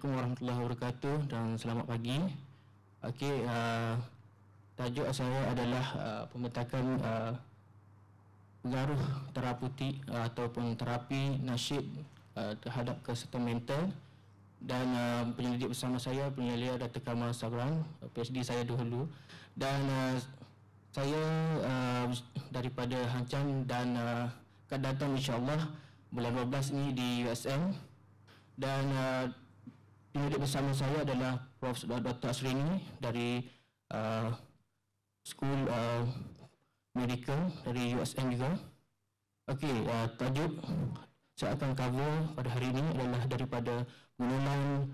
Assalamualaikum warahmatullahi wabarakatuh dan selamat pagi. Okey, tajuk saya adalah pemetakan pengaruh terapeutik ataupun terapi nasyid terhadap kesihatan mental, dan penyelidik bersama saya penyelia Dr. Kamal Sabran, PhD saya dahulu, dan saya daripada Hang Chang dan akan datang insyaAllah bulan 12 ni di USM, dan penyelidik bersama saya adalah Prof. Dr. Asrini dari School Medical dari USM juga. Okey, tajuk saya akan cover pada hari ini adalah daripada pengenalan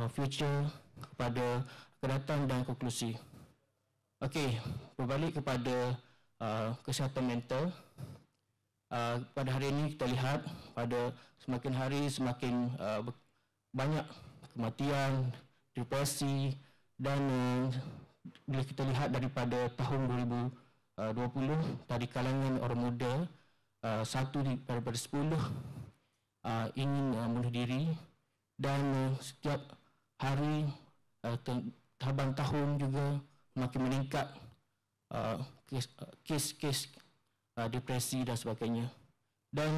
future kepada akan datang dan konklusi. Okey, berbalik kepada kesihatan mental. Pada hari ini kita lihat pada semakin hari semakin banyak kematian, depresi, dan bila kita lihat daripada tahun 2020 dari kalangan orang muda, 1 daripada 10 ingin bunuh diri, dan setiap hari tahun juga makin meningkat kes-kes depresi dan sebagainya. Dan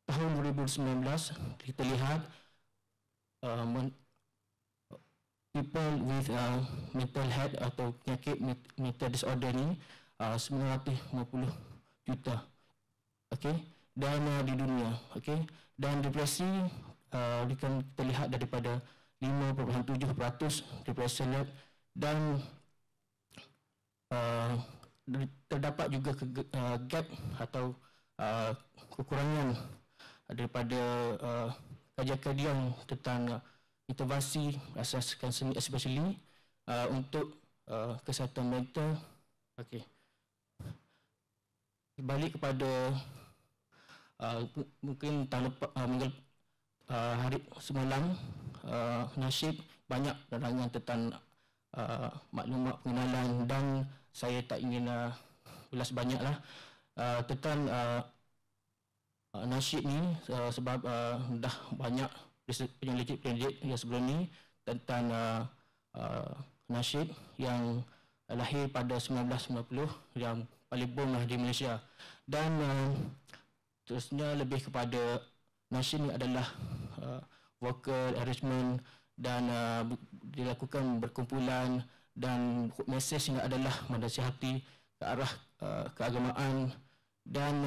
tahun 2019 kita lihat people with mental health atau penyakit mental disorder ni 950 juta, okey, dan di dunia, okey, dan depresi kita lihat daripada 5.7% depresi rate, dan terdapat juga gap atau kekurangan daripada kajian-kajian tentang intervensi asaskan seni, especially untuk kesihatan mental. Okey, balik kepada mungkin hari semalam nasyid banyak penerangan tentang maklumat pengenalan, dan saya tak ingin ulas banyaklah tentang nasyid ni sebab dah banyak penyelidik yang sebelum ni tentang nasyid yang lahir pada 1990 yang paling boom lah di Malaysia. Dan terusnya lebih kepada nasyid ni adalah vocal arrangement, dan dilakukan berkumpulan, dan mesejnya adalah menasihati ke arah keagamaan, dan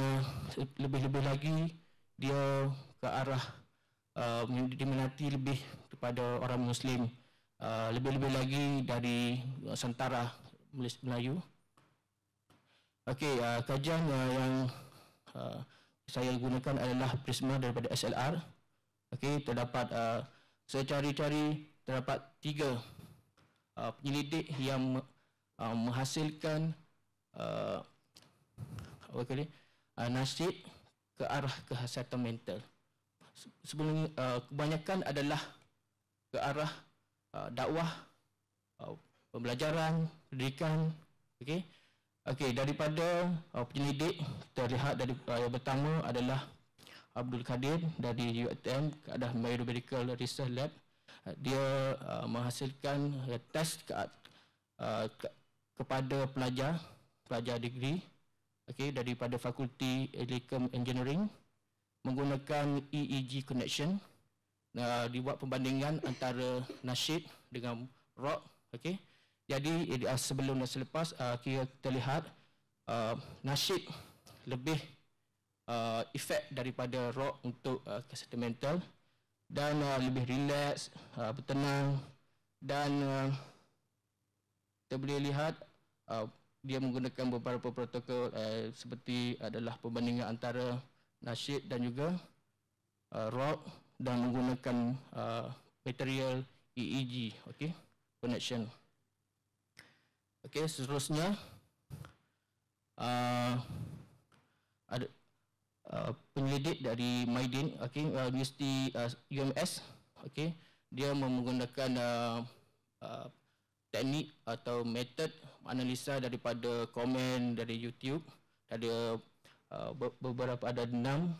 lebih-lebih lagi dia ke arah diminati lebih kepada orang Muslim, lebih-lebih lagi dari Nusantara Melayu. Okey, kajian yang saya gunakan adalah prisma daripada SLR. Okey, terdapat saya cari-cari, terdapat 3 penyelidik yang menghasilkan nasyid ke arah kesihatan mental. Sebelum kebanyakan adalah ke arah dakwah, pembelajaran, pendidikan. Okey, daripada penyelidik terlihat dari yang pertama adalah Abdul Kadir dari UiTM, ada Biomedical Research Lab. Dia menghasilkan test kepada pelajar degree, okey, daripada Fakulti Electrical Engineering menggunakan EEG connection. Dibuat perbandingan antara nasyid dengan rock, okey. Jadi sebelum dan selepas kita lihat nasyid lebih efek daripada rock untuk kesihatan mental, dan lebih relax, bertenang, dan kita boleh lihat dia menggunakan beberapa protokol seperti adalah perbandingan antara nasyid dan juga rock, dan menggunakan material EEG, okey, connection. Okey, seterusnya ada penyelidik dari Maidin, okey, Universiti UMS, okey, dia menggunakan teknik atau metod analisa daripada komen dari YouTube. Ada beberapa, ada 5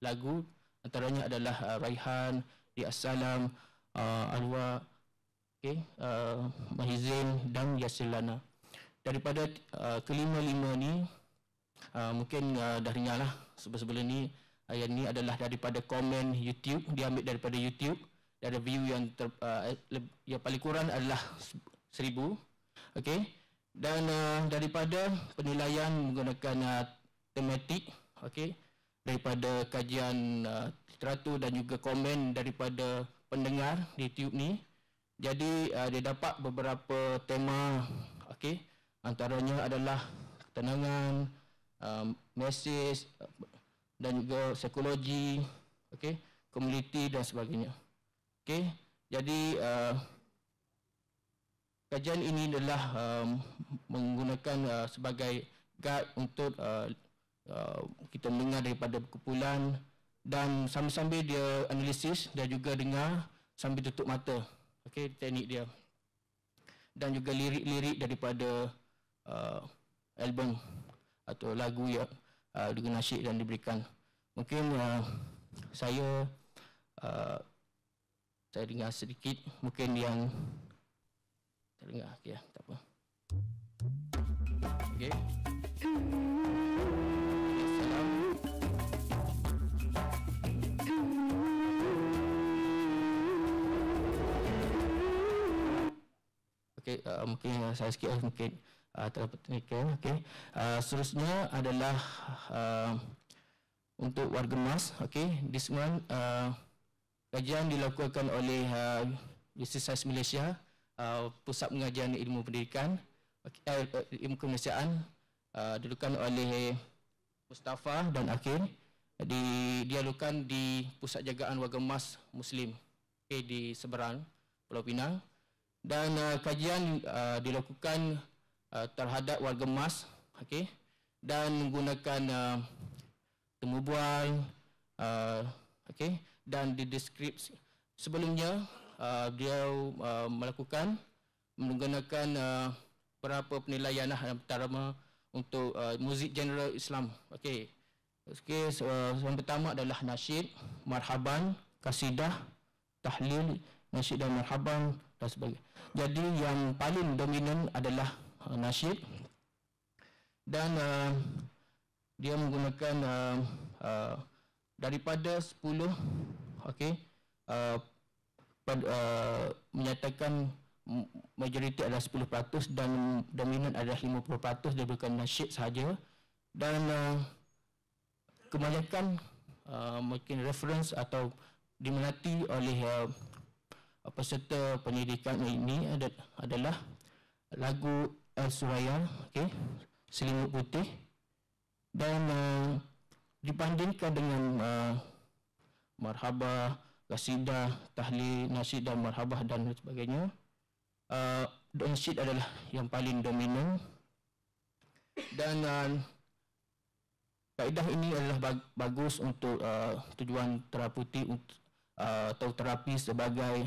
lagu, antaranya adalah Raihan, Di Assalam, Arwah, Mahizin dan Yasilana. Daripada kelima-lima ni, mungkin dah dengar lah sebelum ni. Yang ni adalah daripada komen YouTube, diambil daripada YouTube. Dia ada view yang yang paling kurang adalah 1,000. Okey. Dan daripada penilaian menggunakan tematik, okey, daripada kajian literatur dan juga komen daripada pendengar di YouTube ni. Jadi dia dapat beberapa tema, okey. Antaranya adalah ketenangan, mesej dan juga psikologi, okey, komuniti dan sebagainya. Okey. Jadi kajian ini adalah menggunakan sebagai guide untuk kita mendengar daripada kumpulan, dan sambil-sambil dia analisis, dia juga dengar sambil tutup mata. Okey, teknik dia. Dan juga lirik-lirik daripada album atau lagu yang dengan nasyid yang diberikan. Mungkin saya dengar sedikit, mungkin yang saya dengar, okey, tak apa. Okey. Assalam. Okey, mungkin saya sikit mungkin terdapat teknikal. Okey. Seterusnya adalah untuk warga emas. Okey, di Semarang kajian dilakukan oleh Universitas Malaysia, Pusat Pengajian Ilmu Pendidikan, Ilmu Kemanusiaan, dilakukan oleh Mustafa dan Akhil. Dilakukan di Pusat Jagaan Warga Emas Muslim, okay, di Seberang, Pulau Pinang. Dan kajian dilakukan terhadap warga emas, okay, dan menggunakan temu bual, okay, dan di deskripsi. Sebelumnya dia melakukan menggunakan beberapa penilaian pertama untuk muzik genre Islam. Okey. Okey, yang pertama adalah nasyid, marhaban, kasidah, tahlil, nasyid dan marhaban dan sebagainya. Jadi yang paling dominan adalah nasyid, dan dia menggunakan daripada 10, okey, menyatakan majoriti adalah 10% dan dominan adalah 50%. Dia bukan nasyid sahaja, dan kebanyakan mungkin reference atau diminati oleh peserta pendidikan ini adalah lagu Al-Suraya, okey, Selimut Putih, dan dibandingkan dengan marhabah, kasidah, tahlil, nasyid dan marhabah dan sebagainya, nasyid adalah yang paling dominan. Dan kaedah ini adalah bagus untuk tujuan terapeutik atau terapi sebagai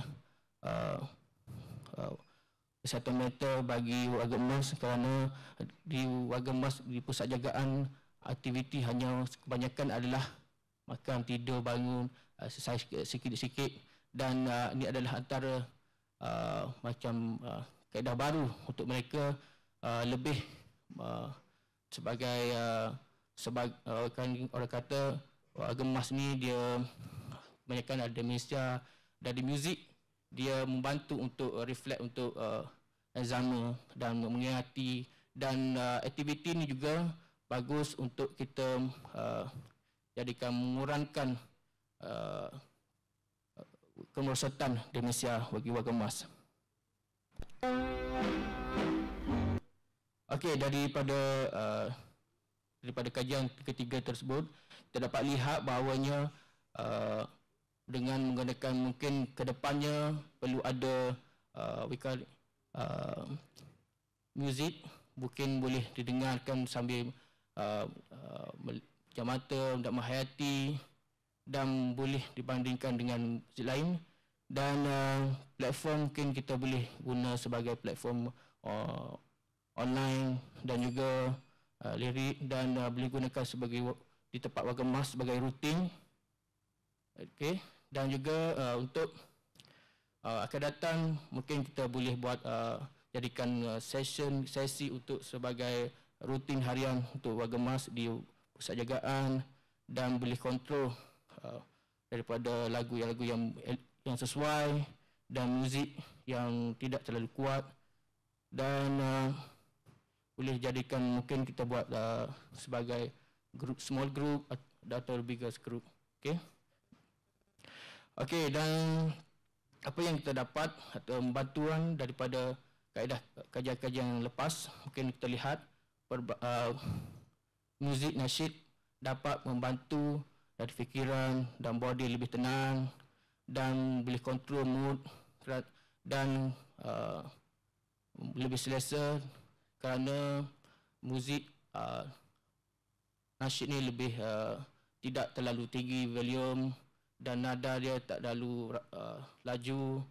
kesihatan mental bagi warga emas, kerana di warga emas di pusat jagaan aktiviti hanya kebanyakan adalah makan, tidur, bangun, exercise sikit-sikit, dan ini adalah antara macam kaedah baru untuk mereka lebih sebagai orang kata warga emas ni dia kebanyakan ada demensia, dan di muzik dia membantu untuk reflect untuk Alzheimer dan mengingati, dan aktiviti ni juga bagus untuk kita jadikan mengurangkan kemerosotan demensia bagi warga emas. Okey, daripada kajian ketiga tersebut, kita dapat lihat bahawanya dengan menggunakan mungkin kedepannya perlu ada muzik mungkin boleh didengarkan sambil mata untuk menghayati, dan boleh dibandingkan dengan muzik lain. Dan platform mungkin kita boleh guna sebagai platform online dan juga lirik, dan boleh gunakan sebagai di tempat warga emas sebagai rutin. Okey, dan juga untuk akan datang mungkin kita boleh buat jadikan sesi untuk sebagai rutin harian untuk warga emas di pusat jagaan, dan boleh kontrol daripada lagu-lagu yang sesuai dan muzik yang tidak terlalu kuat, dan boleh jadikan mungkin kita buat sebagai group, small group atau bigger group. Okey, dan apa yang kita dapat atau bantuan daripada kaedah kajian-kajian yang lepas, mungkin kita lihat muzik nasyid dapat membantu dari fikiran dan body lebih tenang, dan boleh kontrol mood, dan lebih selesa kerana muzik nasyid ni lebih tidak terlalu tinggi volume, dan nada dia tak terlalu laju,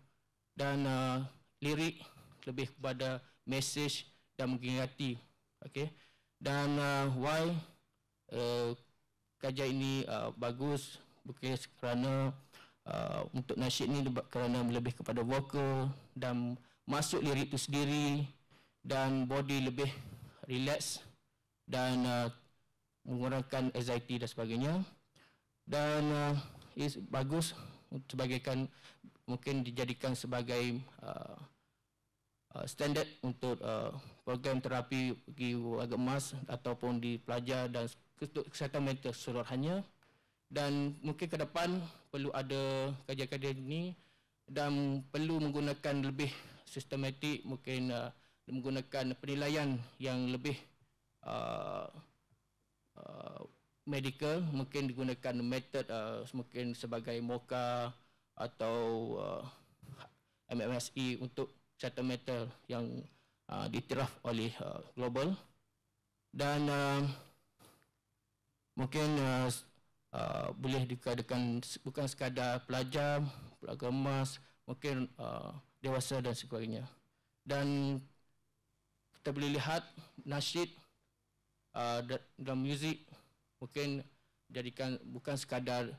dan lirik lebih kepada message dan menghingati. Okey, dan why kajian ini bagus, bukan kerana untuk nasyid ni kerana lebih kepada vokal dan masuk lirik itu sendiri, dan body lebih relax dan mengurangkan anxiety dan sebagainya. Dan bagus sebagaikan, mungkin dijadikan sebagai standard untuk program terapi bagi warga emas ataupun di pelajar dan kesihatan mental keseluruhannya. Dan mungkin ke depan perlu ada kajian-kajian ini, dan perlu menggunakan lebih sistematik, mungkin menggunakan penilaian yang lebih medical, mungkin digunakan metod mungkin sebagai MOCA atau MMSE untuk kesihatan mental yang diiktiraf oleh global. Dan mungkin boleh dikatakan bukan sekadar pelajar, pelajar emas, mungkin dewasa dan sebagainya. Dan kita boleh lihat nasyid dalam muzik mungkin jadikan bukan sekadar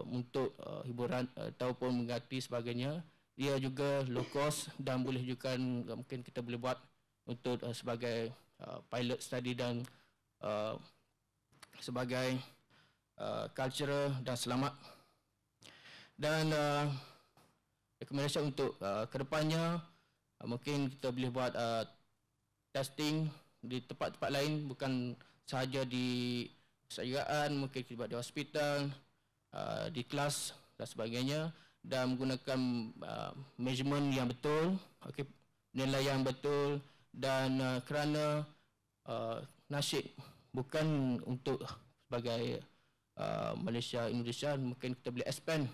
untuk hiburan ataupun mengganti sebagainya. Dia juga low cost, dan boleh juga mungkin kita boleh buat untuk sebagai pilot study dan sebagai cultural dan selamat. Dan rekomendasi untuk kedepannya, mungkin kita boleh buat testing di tempat-tempat lain, bukan sahaja di persagaan, mungkin kita buat di hospital, di kelas dan sebagainya, dan menggunakan measurement yang betul, nilai yang betul. Dan kerana nasyid bukan untuk sebagai Malaysia, Indonesia, mungkin kita boleh expand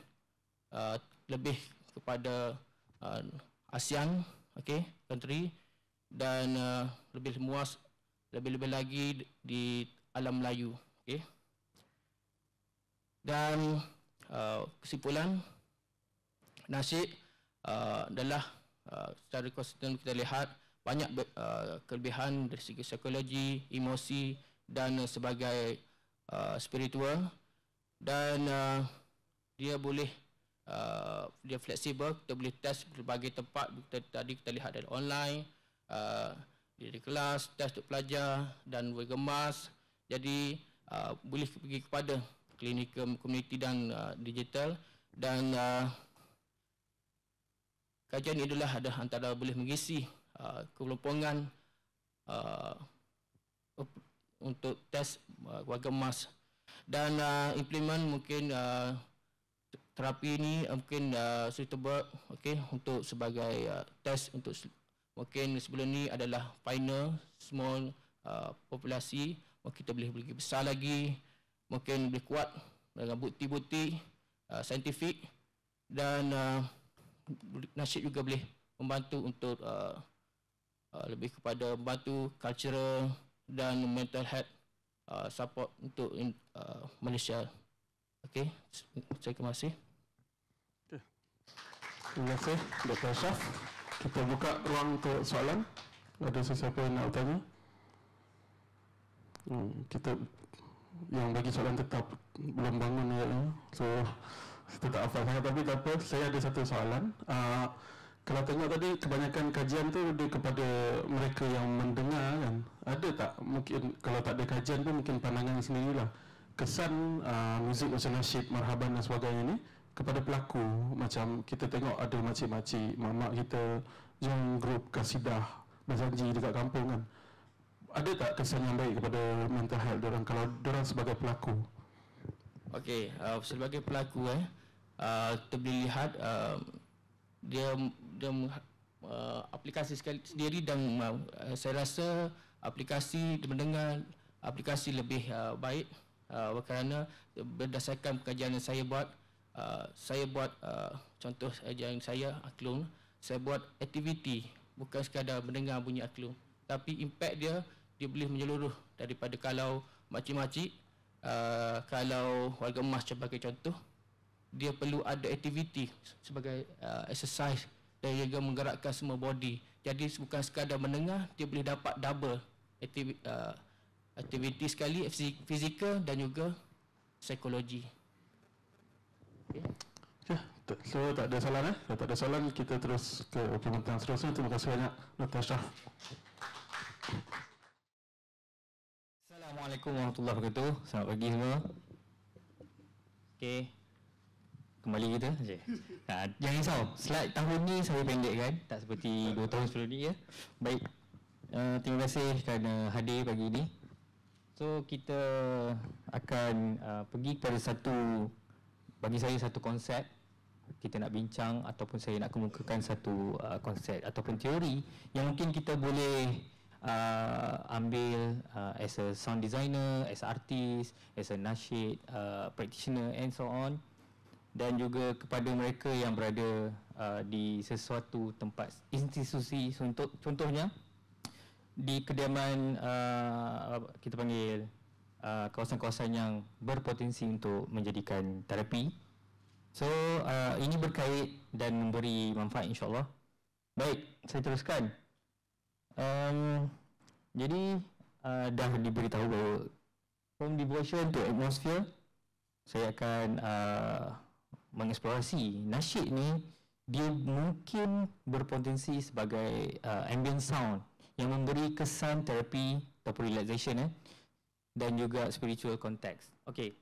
lebih kepada ASEAN country, dan lebih luas, lebih-lebih lagi di alam Melayu. Dan kesimpulan, nasyid adalah secara konsisten kita lihat banyak kelebihan dari segi psikologi, emosi dan sebagai spiritual. Dan dia boleh dia fleksibel, kita boleh test berbagai tempat. Tadi kita lihat dari online, di kelas, test untuk pelajar dan warga emas. Jadi boleh pergi kepada klinik komuniti dan digital. Dan kajian ini adalah ada antara boleh mengisi kelompongan untuk test warga emas. Dan implement mungkin terapi ini mungkin suitable untuk sebagai test untuk mungkin sebelum ni adalah final small populasi. Mungkin kita boleh pergi besar lagi, mungkin lebih kuat dengan bukti-bukti saintifik. Dan nasyid juga boleh membantu untuk lebih kepada membantu cultural dan mental health support untuk Malaysia. Terima kasih. Terima kasih Dr. Ashraf. Kita buka ruang untuk soalan. Ada sesiapa yang nak bertanya? Kita yang bagi soalan tetap belum bangun agaknya. So kita tak hafal sangat, tapi tak apa. Saya ada satu soalan. Kalau tengok tadi kebanyakan kajian tu dia kepada mereka yang mendengar kan. Ada tak mungkin kalau tak ada kajian pun mungkin pandangan sendirilah. Kesan muzik macam nasyid, marhaban dan sebagainya ni kepada pelaku, macam kita tengok ada makcik-makcik mamak kita join grup kasidah berjanji dekat kampung kan. Ada tak kesan yang baik kepada mental health diorang kalau diorang sebagai pelaku? Okey, sebagai pelaku kita boleh lihat dia aplikasi sendiri dan saya rasa aplikasi mendengar aplikasi lebih baik kerana berdasarkan pengajian yang saya buat contoh yang saya aklum, saya buat aktiviti bukan sekadar mendengar bunyi aklum, tapi impact dia boleh menyeluruh daripada kalau makcik-makcik kalau warga emas sebagai contoh, dia perlu ada aktiviti sebagai exercise dan juga menggerakkan semua body. Jadi bukan sekadar mendengar, dia boleh dapat double aktiviti sekali, fizikal dan juga psikologi. Okay. So tak ada soalan Kalau tak ada soalan, kita terus ke pemerintahan seterusnya. Terima kasih banyak Dr. Ashraf. Assalamualaikum warahmatullahi wabarakatuh. Selamat pagi semua. Okey. Kembali kita. Jangan risau. Slide tahun ni saya pendekkan, tak seperti 2 tahun sebelum ni ya. Baik. Terima kasih kerana hadir pagi ini. So kita akan pergi kepada bagi saya satu konsep. Kita nak bincang ataupun saya nak kemukakan satu konsep ataupun teori yang mungkin kita boleh ambil as a sound designer, as a artist, as a nasyid practitioner and so on, dan juga kepada mereka yang berada di sesuatu tempat institusi, contohnya di kediaman kita panggil kawasan-kawasan yang berpotensi untuk menjadikan terapi. So ini berkait dan memberi manfaat insya-Allah. Baik, saya teruskan. Jadi dah diberitahu bahawa from devotion to atmosphere, saya akan mengeksplorasi nasyid ni. Dia mungkin berpotensi sebagai ambient sound yang memberi kesan terapi ataupun relaxation dan juga spiritual context. Okey.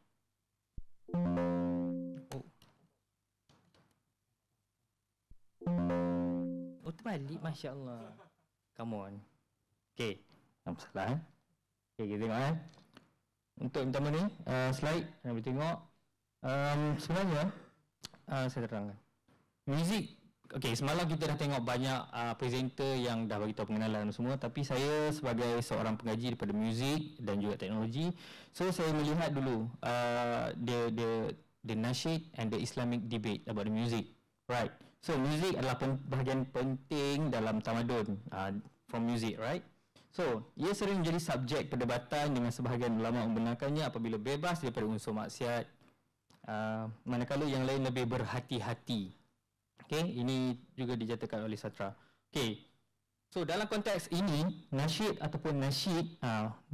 Oh, terbalik, masya-Allah. Come on. Okey, tak masalah. Okey, kita tengok Untuk yang pertama ni, slide yang boleh tengok. Sebenarnya saya terangkan. Muzik, okey, semalam kita dah tengok banyak presenter yang dah bagi tahu pengenalan semua, tapi saya sebagai seorang pengaji daripada muzik dan juga teknologi, so saya melihat dulu the nasyid and the Islamic debate about the music. Right. So muzik adalah bahagian penting dalam tamadun from music, right? So, ia sering menjadi subjek perdebatan dengan sebahagian ulama membenarkannya apabila bebas daripada unsur maksiat, manakala yang lain lebih berhati-hati. Okey, ini juga dijatuhkan oleh Satra. Okey. So, dalam konteks ini, nasyid ataupun nasyid,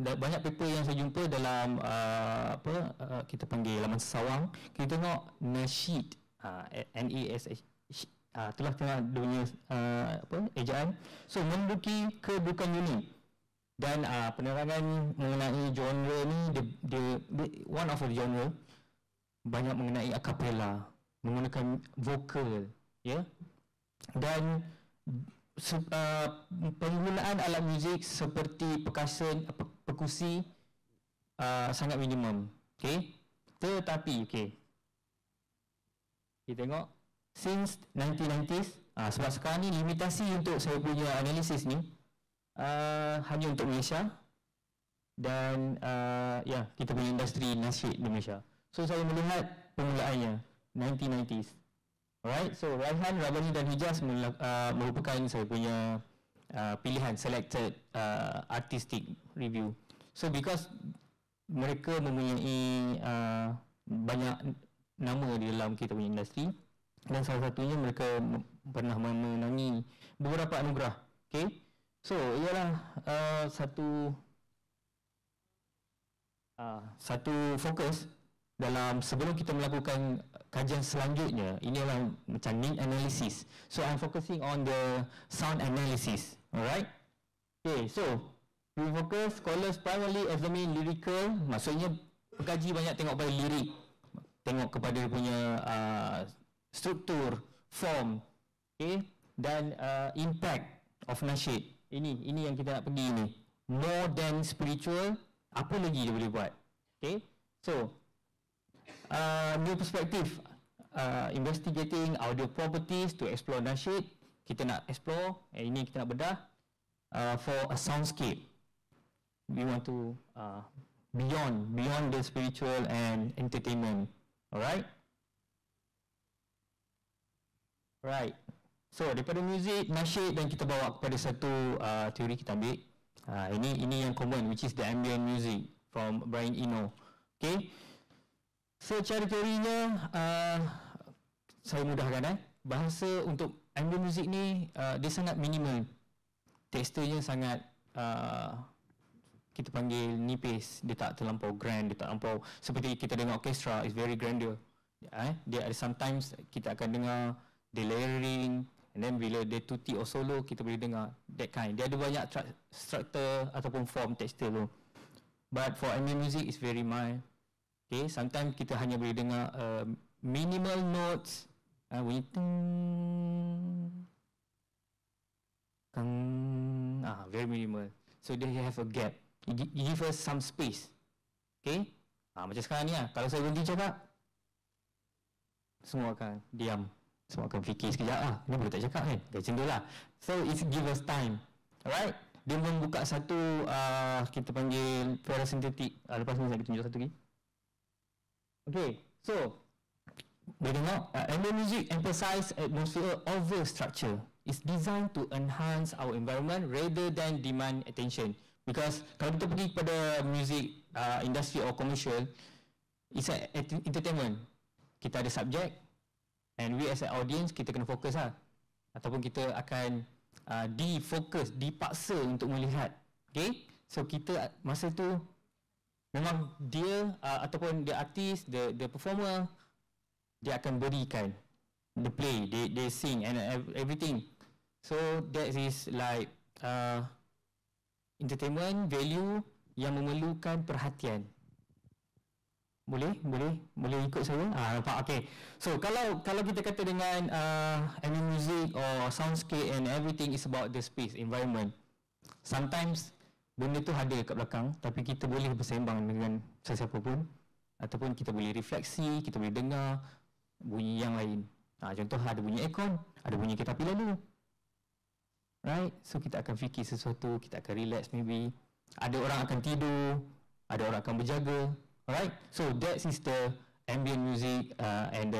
banyak paper yang saya jumpa dalam kita panggil laman sesawang, kita tengok nasyid, N-A-S-H, telah tengok dunia ejaan. So, menduduki kedudukan unik. Dan penerangan mengenai genre ni, dia one of the genre banyak mengenai a cappella, menggunakan vokal, ya. Dan penggunaan alat muzik seperti perkusi sangat minimum. Okey. Tetapi kita tengok since 1990s, sebab sekarang ni limitasi untuk saya punya analisis ni hanya untuk Malaysia dan kita punya industri nasyid di Malaysia. So saya melihat permulaannya 1990s. Alright, so Raihan, Rabani dan Hijaz merupakan saya punya pilihan selected artistic review. So because mereka mempunyai banyak nama di dalam kita punya industri, dan salah satunya mereka pernah memenangi beberapa anugerah. Okay, so ialah satu fokus dalam sebelum kita melakukan kajian selanjutnya. Ini adalah macam need analysis. So I'm focusing on the sound analysis. Alright. Okay, so we focus scholars primarily examine lyrical, maksudnya pengkaji banyak tengok pada lirik, tengok kepada dia punya struktur, form, okay, dan impact of nasyid. Ini yang kita nak pergi ni. More than spiritual, apa lagi dia boleh buat? Okay, so new perspective, investigating audio properties to explore nasyid. Kita nak explore, ini kita nak bedah for a soundscape. We want to beyond the spiritual and entertainment. Alright. Right. So daripada muzik, nasyid, dan kita bawa kepada satu teori kita ambil. Ini yang common, which is the ambient music from Brian Eno. Okay. So cara teorinya, saya mudahkan bahasa untuk ambient music ni dia sangat minimal. Teksturnya sangat kita panggil nipis. Dia tak terlampau grand, dia tak terlampau seperti kita dengar orkestra, is very grandeur. Dia ada sometimes kita akan dengar the layering, and then bila dia tutti or solo kita boleh dengar that kind. Dia ada banyak structure ataupun form texture tu. But for ambient music is very mild. Okay, sometimes kita hanya boleh dengar minimal notes, bunyi very minimal. So they have a gap. You give us some space. Okay, macam sekarang ni kalau saya berhenti cakap, semua akan diam. Semua akan fikir sekejap, ni boleh tak cakap kan? Macam tu lah. So it give us time. Alright. Dia membuka satu kita panggil parasympathetic. Lepas ni saya tunjuk satu lagi. Okay, so boleh tengok ambient music emphasize atmosphere over structure. It's designed to enhance our environment rather than demand attention. Because kalau kita pergi kepada music industry or commercial, it's an entertainment. Kita ada subjek, and we as an audience, kita kena fokus ataupun kita akan difokus, dipaksa untuk melihat. Okay, so kita masa tu memang dia ataupun the artist, the performer, dia akan berikan the play, they sing and everything. So that is like entertainment value yang memerlukan perhatian. Boleh ikut saya? Nampak? Okay. So kalau kita kata dengan ambient music or soundscape and everything is about the space, environment. Sometimes benda tu ada kat belakang, tapi kita boleh bersembang dengan sesiapa pun, ataupun kita boleh refleksi, kita boleh dengar bunyi yang lain. Contoh ada bunyi aircon, ada bunyi kereta api lalu. Right? So kita akan fikir sesuatu, kita akan relax maybe. Ada orang akan tidur, ada orang akan berjaga. Alright, so that is the ambient music and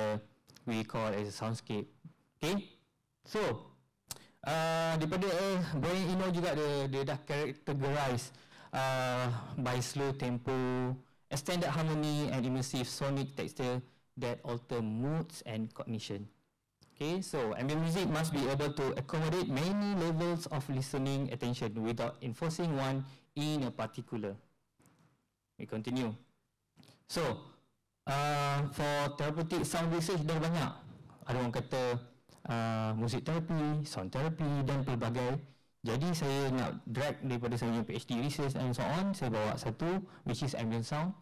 we call as a soundscape. Okay, so daripada Brian Eno juga dia dah categorize by slow tempo, extended harmony and immersive sonic texture that alter moods and cognition. Okay, so ambient music must be able to accommodate many levels of listening attention without enforcing one in a particular. We continue. So, for therapeutic sound research dah banyak. Ada orang kata music therapy, sound therapy dan pelbagai. Jadi saya nak drag daripada saya punya PhD research and so on. Saya bawa satu which is ambient sound.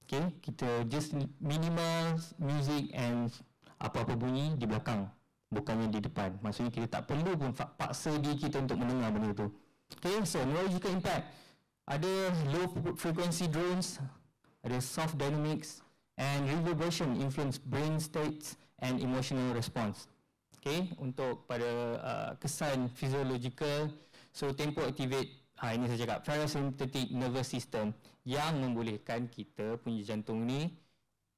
Okay, kita just minimal music and apa-apa bunyi di belakang, bukannya di depan. Maksudnya kita tak perlu pun paksa diri kita untuk mendengar benda tu. Okay, so neurological impact. Ada low frequency drones, ada soft dynamics and reverberation influence brain states and emotional response. Okay, untuk pada kesan physiological, so tempo activate, ini saya cakap parasympathetic nervous system yang membolehkan kita punya jantung ni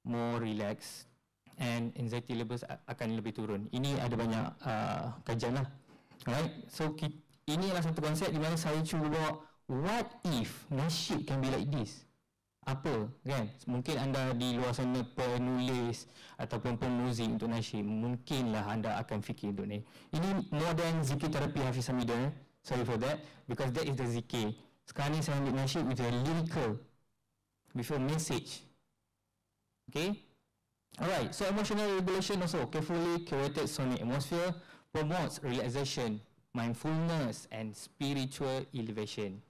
more relax and anxiety levels akan lebih turun. Ini ada banyak kajian lah. Alright, so ini adalah satu konsep di mana saya cuba bawa what if nasyid can be like this. apa kan? Mungkin anda di luar sana penulis ataupun pemuzik untuk nasyid, mungkinlah anda akan fikir untuk ni. Ini more than zikir terapi Hafiz Hamidah. Sorry for that, because that is the zikir. Sekarang ni saya ambil nasyid with a lyrical, with a message. Okay. Alright, so emotional regulation also, carefully curated sonic atmosphere promotes relaxation, mindfulness and spiritual elevation.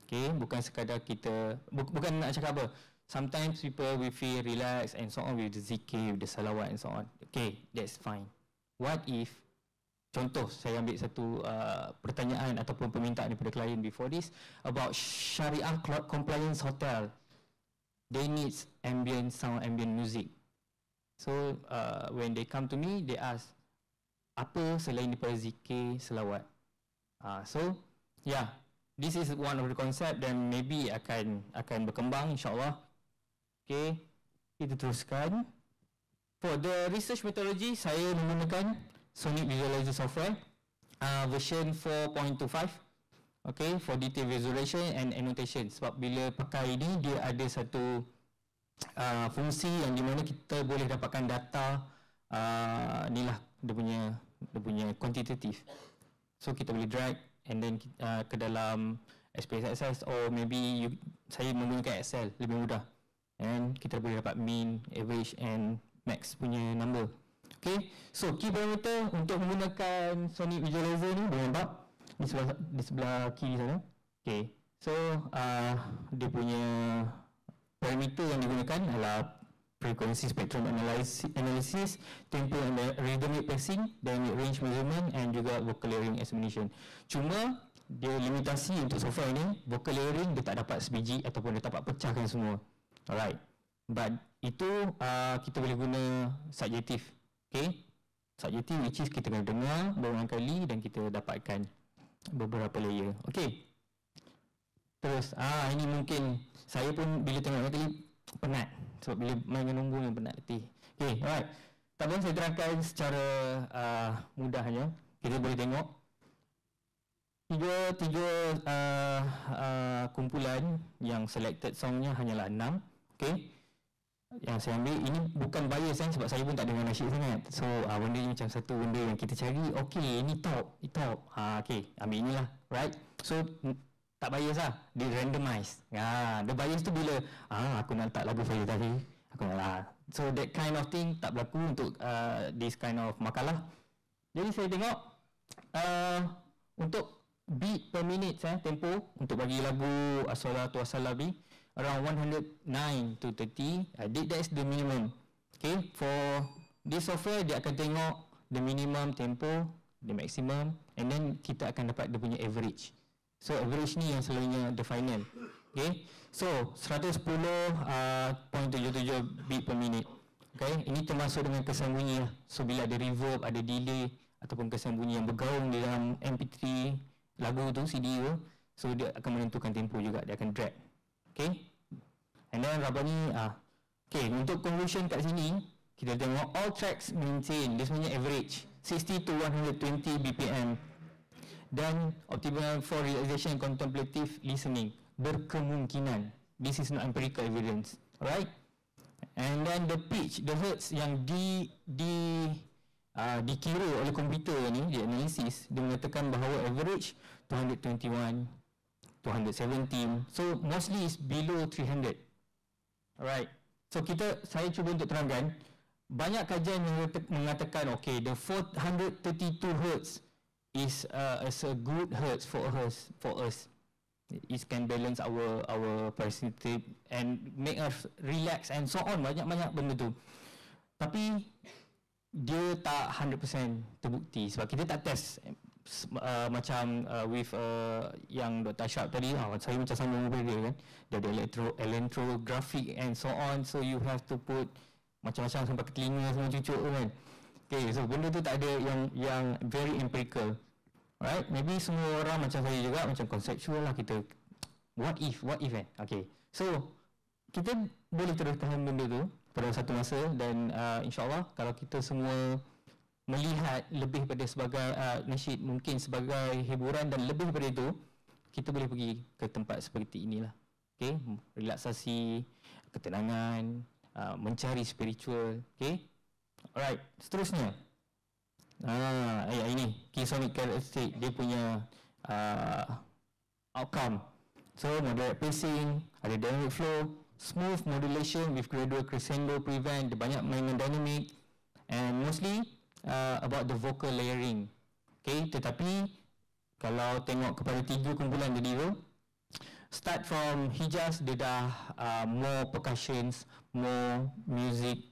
Okay, bukan sekadar kita, bukan nak cakap apa, sometimes people will feel relaxed and so on with the zikir, with the salawat and so on. Okay, that's fine. What if, contoh, saya ambil satu pertanyaan ataupun permintaan daripada klien before this, about Syariah compliance hotel. They need ambient sound, ambient music. So when they come to me, they ask, apa selain daripada zikir, selawat? So yeah, this is one of the concept dan maybe akan berkembang insyaAllah. Okay, kita teruskan. For the research methodology, saya menggunakan Sonic Visualizer software version 4.25. Okay, for detail visualization and annotation. Sebab bila pakai ini, dia ada satu fungsi yang di mana kita boleh dapatkan data ni lah dia punya quantitative. So kita boleh drag and then ke dalam SPSS or maybe saya menggunakan Excel lebih mudah. And kita boleh dapat mean, average and max punya number. Okay, so key parameter untuk menggunakan Sonic Visualizer ni boleh nampak di sebelah kiri sana. Okay, so dia punya parameter yang digunakan adalah frequency spectrum analysis, tempo and rhythmic pacing, dynamic range measurement and juga vocal layering examination. Cuma dia limitasi untuk software ini, vocal layering dia tak dapat sebiji ataupun dia tak dapat pecahkan semua. Alright, but itu kita boleh guna subjektif. Okay, subjektif which is kita kena dengar berulang kali dan kita dapatkan beberapa layer. Okay, terus ini mungkin saya pun bila tengok kali penat sebab bila main dengan nombor yang penat letih. Okay, alright, tak apa, saya terangkan secara mudahnya. Kita boleh tengok tiga kumpulan yang selected songnya hanyalah 6. Okay, yang saya ambil ini bukan bias sebab saya pun tak dengar nasyid sangat. So benda ni macam satu benda yang kita cari. Okay, ini top. Okay, ambil inilah, right? So tak bias lah, dia randomize. The bias tu bila aku nak letak lagu saya tadi, aku nak lah. So that kind of thing tak berlaku untuk this kind of makalah. Jadi saya tengok untuk beat per minute tempo untuk bagi lagu As-Salatu Wassalabi around 109 to 30. That's the minimum. Okay, for this software dia akan tengok the minimum tempo, the maximum, and then kita akan dapat dia punya average. So average ni yang selalunya the final. Okay, so 110.77 beat per minute. Okay, ini termasuk dengan kesan bunyi lah. So bila ada reverb, ada delay ataupun kesan bunyi yang bergaung di dalam MP3 lagu tu, CD tu, so dia akan menentukan tempo juga, dia akan drag. Okay, and then Rabbani okay, untuk conversion kat sini kita tengok all tracks maintain, dia sebenarnya average 60 to 120 BPM. Dan optimal for realization contemplative listening, berkemungkinan, this is not empirical evidence. Alright, and then the pitch, the hertz yang dikira oleh komputer ni, di analisis, dia mengatakan bahawa average 221, 217, so mostly is below 300. Alright, so saya cuba untuk terangkan, banyak kajian yang mengatakan okay, the 432 hertz is a good hertz for us. It can balance our parasympathetic and make us relax and so on, banyak benda tu. Tapi dia tak 100% terbukti sebab kita tak test macam with yang Dr. Ashraf tadi. Saya macam sama dengan dia kan, dia ada electrographic and so on, so you have to put macam-macam sampai ke telinga semua cucuk kan. Okay, so benda tu tak ada yang very empirical. Alright, maybe semua orang macam saya juga, macam conceptual lah, kita what if kan. Okay, so kita boleh teruskan benda tu pada satu masa dan insyaAllah kalau kita semua melihat lebih pada sebagai nasyid mungkin sebagai hiburan dan lebih daripada itu, kita boleh pergi ke tempat seperti inilah. Okay, relaksasi, ketenangan, mencari spiritual. Okay, alright, seterusnya. Ini key sonic characteristic dia punya outcome. So moderate pacing, ada dynamic flow, smooth modulation with gradual crescendo prevent, dia banyak main dynamic, and mostly about the vocal layering. Okay, tetapi kalau tengok kepada 3 kumpulan tadi tu, start from Hijaz, dia dah more percussions, more music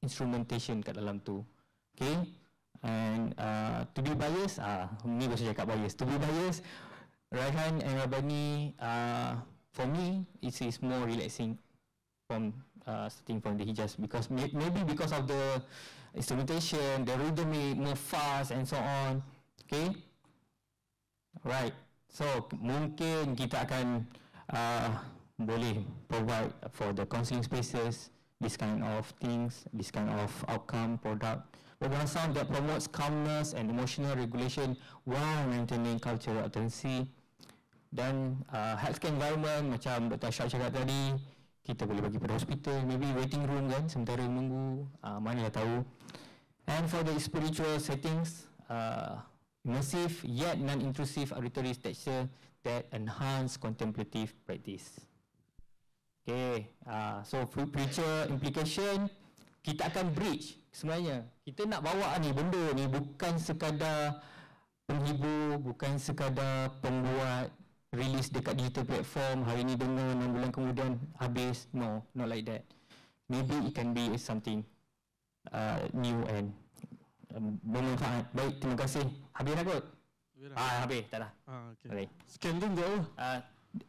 instrumentation kat dalam tu. Okay, and to be biased, ni baru saya cakap bias. To be biased, Raihan and Rabbani, for me, it is more relaxing from starting from the Hijaz, because maybe because of the instrumentation, the rhythmic, more fast and so on. Okay, right. So mungkin kita akan boleh provide for the counselling spaces this kind of things, this kind of outcome product. Background sound that promotes calmness and emotional regulation while maintaining cultural authenticity. Dan healthcare environment macam Dr. Ashraf cakap tadi, kita boleh bagi pada hospital, maybe waiting room kan, sementara menunggu, mana dah tahu. And for the spiritual settings, immersive yet non-intrusive auditory texture that enhance contemplative practice. Okay, so future implication, kita akan bridge sebenarnya. Kita nak bawa ni benda ni bukan sekadar penghibur, bukan sekadar pembuat release dekat digital platform, hari ni dengar 6 bulan kemudian habis. No, not like that. Maybe it can be something new and bermanfaat. Baik, terima kasih. Habis dah kot? Habis, tak dah. Okay. Scan tu jauh?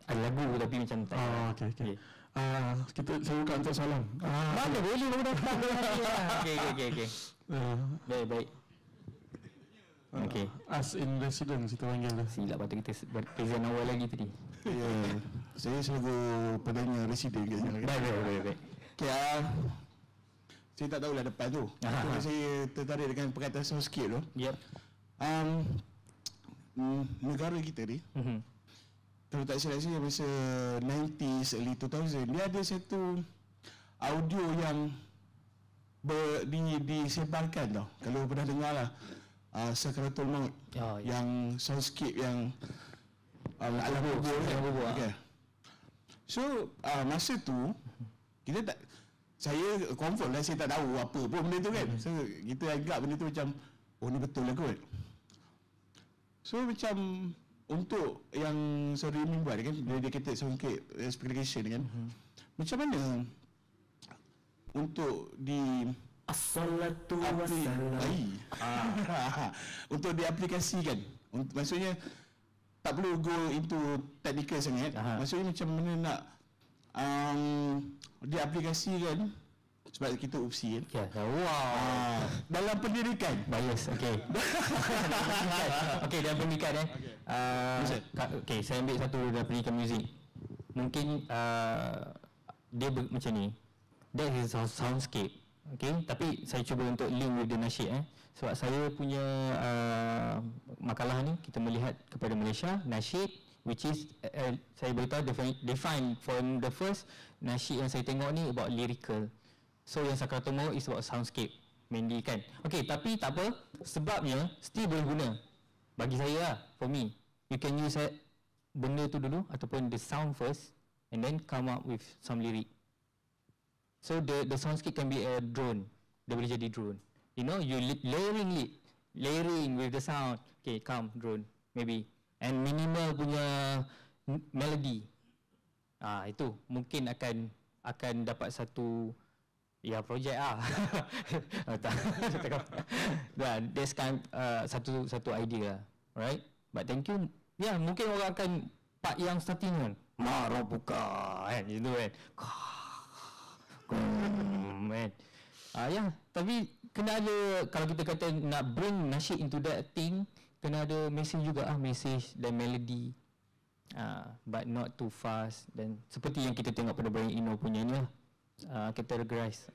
Ada lagu tapi macam tak. Okay. Saya buka untuk soalan. Mana boleh baru datang. Okay. Baik. Okay. As in residence kita panggil dah. Silap patut kita present awal lagi tadi. Ya, saya selalu penanya residen kat sini. Baik. Okay, saya tak tahulah depan tu. Saya tertarik dengan perkataan sound sikit tu. Yep. Negara kita ni, kalau tak silap saya masa 90s, early 2000, dia ada satu audio yang disebarkan tau. Kalau pernah dengar lah, Sakratul Maut, yang soundscape yang alam kubur. Okay. So masa tu kita tak, saya confirm lah saya tak tahu apa pun benda tu kan. So kita anggap benda tu macam ni betul lah kot. So macam untuk yang sorry ni buat kan, dia kata soundscape specification kan. Macam mana untuk di As-salatu wassalam. Untuk diaplikasikan. Maksudnya tak perlu go into technical sangat. Maksudnya macam mana nak diaplikasikan, sebab kita UPSI kan. Dalam pendidikan. Bias, okay. Okay, dalam pendidikan okay, saya ambil satu dalam pendidikan muzik. Mungkin dia macam ni. That is a soundscape. Okay, tapi saya cuba untuk link with the nasyid sebab saya punya makalah ni kita melihat kepada Malaysia, nasyid, which is saya beritahu define from the first nasyid yang saya tengok ni about lyrical. So yang Sakratul Maut is about soundscape mainly kan. Okay, tapi tak apa, sebabnya still boleh guna bagi saya lah. For me, you can use benda tu dulu ataupun the sound first and then come up with some lyric. So the soundscape can be a drone. Dia boleh jadi drone. You know, you layering with the sound. Okay, come drone maybe. And minimal punya melody. Itu mungkin akan dapat satu projek lah. That's kind satu idea lah, right? But thank you. Mungkin orang akan part yang starting kan. Marabuka kan, gitu kan. Tapi kena ada, kalau kita kata nak bring nasyid into that thing, kena ada message juga message dan melody, but not too fast. Dan seperti yang kita tengok pada Brian Eno punya ni lah, categorize.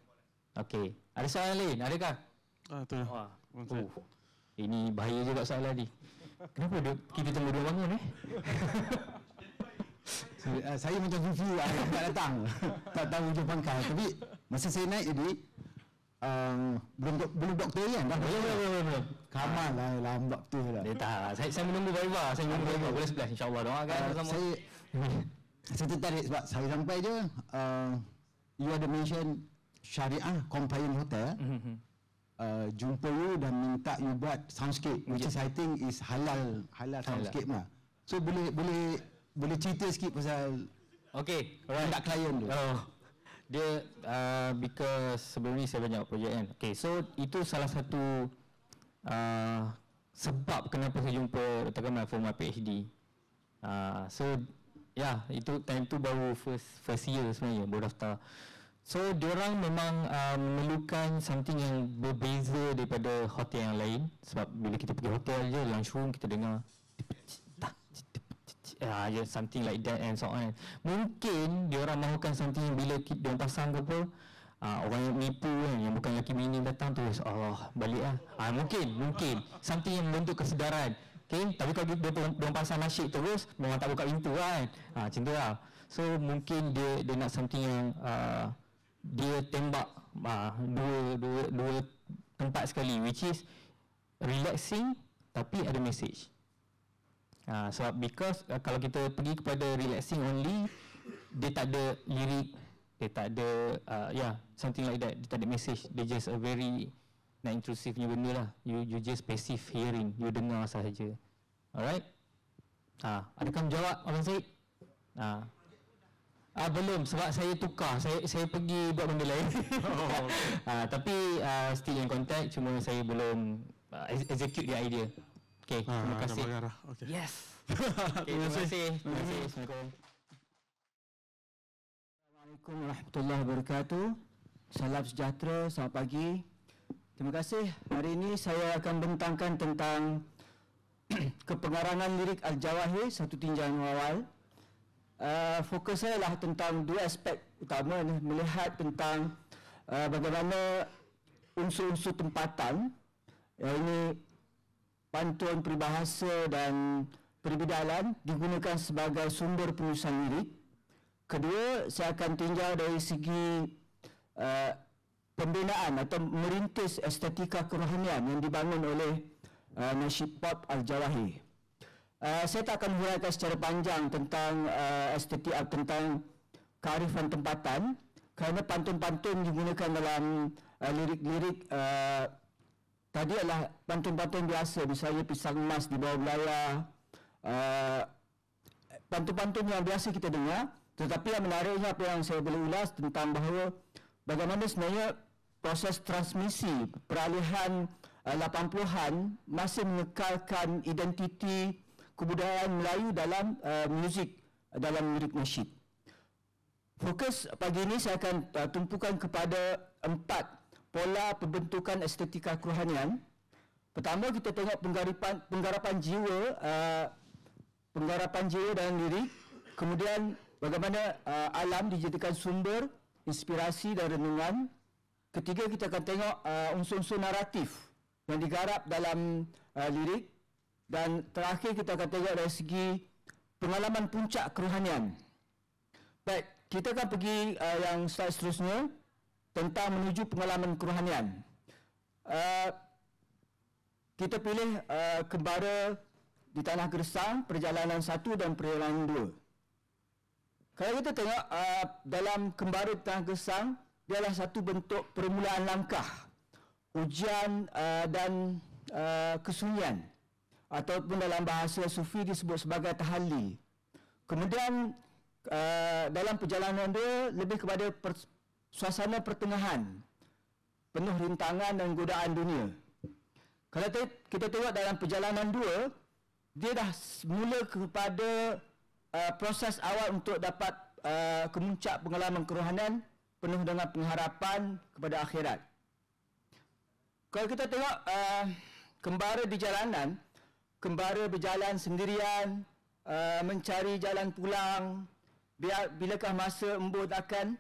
Okay, ada soalan lain? Adakah? Ini bahaya juga soalan ni. Kenapa kita tunggu dia bangun Saya macam Fifi tak datang. Tak tahu hujung pangkal. Tapi masa saya naik tadi, belum doktor kan? Belum. Kamal lah, lambat betul lah. Dia tak. Saya menunggu Viva. Saya menunggu Viva. Boleh sebelah. InsyaAllah doakan bersama. Saya tertarik sebab saya sampai je, you ada mention Syariah Compliant Hotel. Jumpa you dan minta you buat soundscape, which is I think is halal soundscape lah. So boleh cerita sikit pasal tindak klien tu. Dia because sebelum ni saya banyak projek kan. Okay, so itu salah satu sebab kenapa saya jumpa Dr. Kamal for my PhD. So itu time tu baru first year sebenarnya baru daftar. So diorang memang memerlukan something yang berbeza daripada hotel yang lain. Sebab bila kita pergi hotel je, lunch room kita dengar something like that and so on. Mungkin diorang mahukan something yang bila diorang pasang ke apa, orang yang nipu kan, yang bukan lelaki bini datang tu, balik lah. Mungkin something yang membentuk kesedaran. Okay? Tapi kalau diorang pasang nasyid terus, memang tak buka pintu kan. Macam tu lah. So mungkin dia nak something yang dia tembak dua tempat sekali, which is relaxing tapi ada message. Sebab because kalau kita pergi kepada relaxing only, dia tak ada lirik, dia tak ada something like that, dia tak ada message, dia just a very not intrusive punya benda lah. You just passive hearing, you dengar sahaja. Alright? Adakah menjawab Abang Syed? Belum, sebab saya tukar. Saya pergi buat benda lain. Tapi still in contact, cuma saya belum execute the idea. Okay, terima kasih. Okay. Yes. Terima kasih. Assalamualaikum. Assalamualaikum warahmatullahi wabarakatuh. Salam sejahtera, selamat pagi. Terima kasih. Hari ini saya akan bentangkan tentang kepengarangan lirik Al-Jawahir, satu tinjauan awal. Fokus saya adalah tentang dua aspek utama, melihat tentang bagaimana unsur-unsur tempatan, ini pantun, peribahasa dan perbidalan digunakan sebagai sumber penulisan lirik. Kedua, saya akan tinjau dari segi pembinaan atau merintis estetika kerohanian yang dibangun oleh nasyid pop Al-Jawahir. Saya tak akan huraikan secara panjang tentang estetik, tentang kearifan tempatan, kerana pantun-pantun digunakan dalam lirik-lirik tadi adalah pantun-pantun biasa, misalnya pisang emas di bawah belayar, pantun-pantun yang biasa kita dengar. Tetapi yang menariknya apa yang saya boleh ulas tentang bahawa bagaimana sebenarnya proses transmisi peralihan 80-an masih mengekalkan identiti kebudayaan Melayu dalam muzik, dalam lirik nasyid. Fokus pagi ini saya akan tumpukan kepada 4 pola pembentukan estetika kerohanian. Pertama, kita tengok penggarapan jiwa dalam lirik. Kemudian bagaimana alam dijadikan sumber inspirasi dan renungan. Ketiga, kita akan tengok unsur-unsur naratif yang digarap dalam lirik. Dan terakhir, kita akan tengok dari segi pengalaman puncak kerohanian. Baik, kita akan pergi yang slide seterusnya tentang menuju pengalaman kerohanian. Kita pilih Kembara di Tanah Gersang, Perjalanan 1 dan Perjalanan 2. Kalau kita tengok dalam Kembara di Tanah Gersang, dia adalah satu bentuk permulaan langkah, ujian dan kesunyian, ataupun dalam bahasa Sufi disebut sebagai tahalli. Kemudian dalam perjalanan dia lebih kepada suasana pertengahan, penuh rintangan dan godaan dunia. Kalau kita tengok dalam perjalanan 2, dia dah mula kepada proses awal untuk dapat kemuncak pengalaman kerohanian penuh dengan pengharapan kepada akhirat. Kalau kita tengok Kembara di jalanan, Kembara berjalan sendirian, mencari jalan pulang, bilakah masa embun akan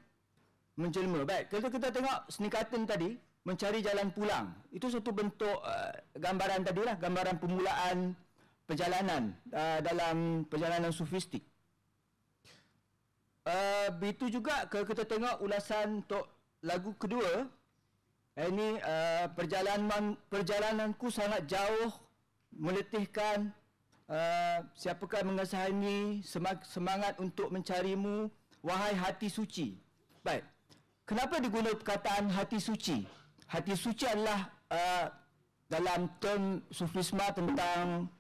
menjelma. Baik, kalau kita tengok snikatan tadi, mencari jalan pulang, itu satu bentuk gambaran tadilah, gambaran permulaan perjalanan dalam perjalanan sufistik. begitu juga kalau kita tengok ulasan untuk lagu kedua, ini perjalananku sangat jauh meletihkan, siapakah mengasihani, semangat untuk mencarimu, wahai hati suci. Baik, kenapa digunakan perkataan hati suci? Hati suci adalah dalam term Sufisme tentang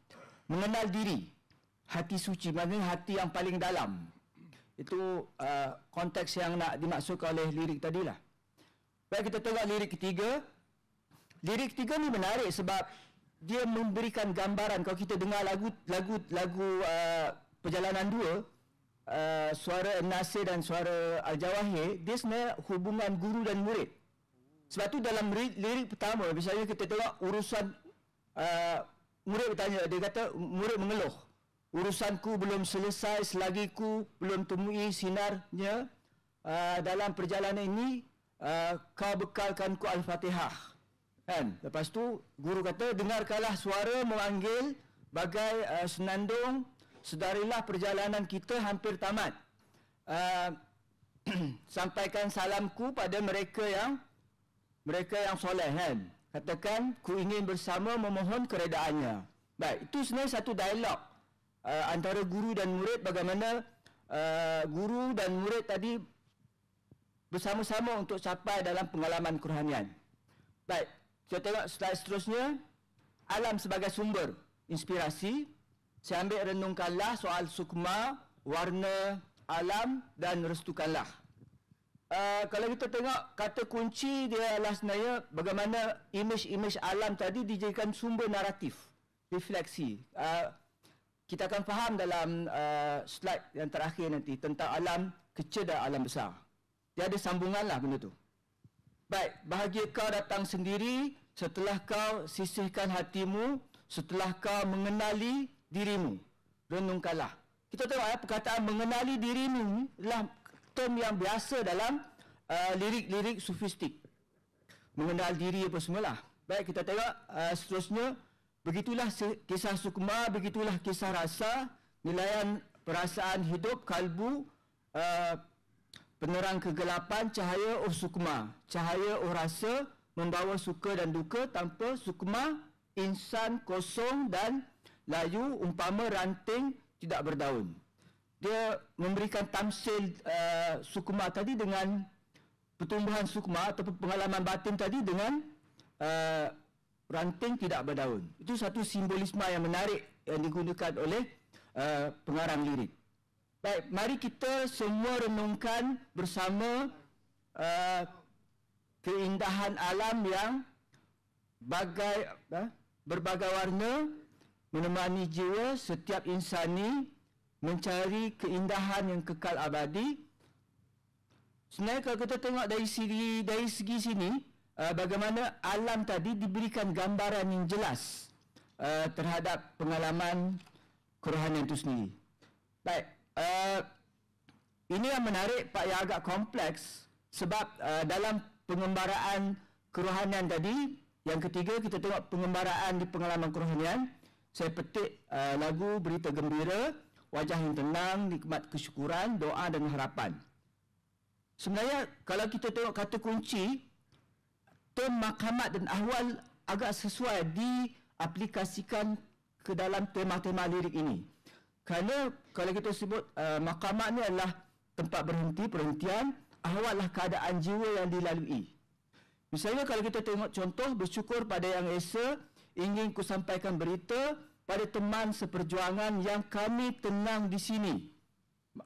mengenal diri. Hati suci maknanya hati yang paling dalam. Itu konteks yang nak dimaksudkan oleh lirik tadilah. Baik, kita tengok lirik ketiga. Lirik ketiga ni menarik sebab dia memberikan gambaran. Kalau kita dengar lagu Perjalanan 2, suara Nasir dan suara Al-Jawahir, dia sebenarnya hubungan guru dan murid. Sebab tu dalam lirik pertama, misalnya kita tengok urusan murid bertanya, dia kata murid mengeluh, urusanku belum selesai selagi ku belum temui sinarnya dalam perjalanan ini, kau bekalkan ku Al-Fatihah. Kan? Lepas tu guru kata, dengarkanlah suara memanggil bagai senandung, sedarilah perjalanan kita hampir tamat. Sampaikan salamku pada mereka yang soleh, kan? Katakan, ku ingin bersama memohon keredaannya. Baik, itu sebenarnya satu dialog antara guru dan murid, bagaimana guru dan murid tadi bersama-sama untuk capai dalam pengalaman kerohanian. Baik, kita tengok slide seterusnya. Alam sebagai sumber inspirasi. Saya ambil renungkanlah soal sukma, warna, alam dan restukanlah. Kalau kita tengok kata kunci dia adalah sebenarnya bagaimana imej-imej alam tadi dijadikan sumber naratif, refleksi. Kita akan faham dalam slide yang terakhir nanti tentang alam kecil dan alam besar. Dia ada sambunganlah benda tu. Baik, bahagia kau datang sendiri setelah kau sisihkan hatimu, setelah kau mengenali dirimu. Renungkanlah. Kita tengok perkataan mengenali dirimu adalah term yang biasa dalam lirik-lirik sufistik. Mengenal diri apa semualah. Baik, kita tengok seterusnya. Begitulah kisah sukma, begitulah kisah rasa, nilaian perasaan hidup, kalbu, penerang kegelapan, cahaya sukma, cahaya rasa, membawa suka dan duka, tanpa sukma, insan kosong dan layu, umpama ranting tidak berdaun. Dia memberikan tamsil sukma tadi dengan pertumbuhan sukma atau pengalaman batin tadi dengan ranting tidak berdaun. Itu satu simbolisme yang menarik yang digunakan oleh pengarang lirik. Baik, mari kita semua renungkan bersama keindahan alam yang berbagai warna menemani jiwa setiap insani mencari keindahan yang kekal abadi. Sebenarnya kalau kita tengok dari segi sini, bagaimana alam tadi diberikan gambaran yang jelas terhadap pengalaman kerohanian itu sendiri. Baik, ini yang menarik Pak, yang agak kompleks sebab dalam pengembaraan kerohanian tadi, yang ketiga kita tengok pengembaraan di pengalaman kerohanian. Saya petik lagu Berita Gembira, wajah yang tenang, nikmat kesyukuran, doa dan harapan. Sebenarnya kalau kita tengok kata kunci, term maqamat dan ahwal agak sesuai diaplikasikan ke dalam tema-tema lirik ini. Kerana kalau kita sebut maqamat ni adalah tempat berhenti, perhentian, ahwal adalah keadaan jiwa yang dilalui. Misalnya kalau kita tengok contoh, bersyukur pada Yang Esa, ingin ku sampaikan berita pada teman seperjuangan yang kami tenang di sini.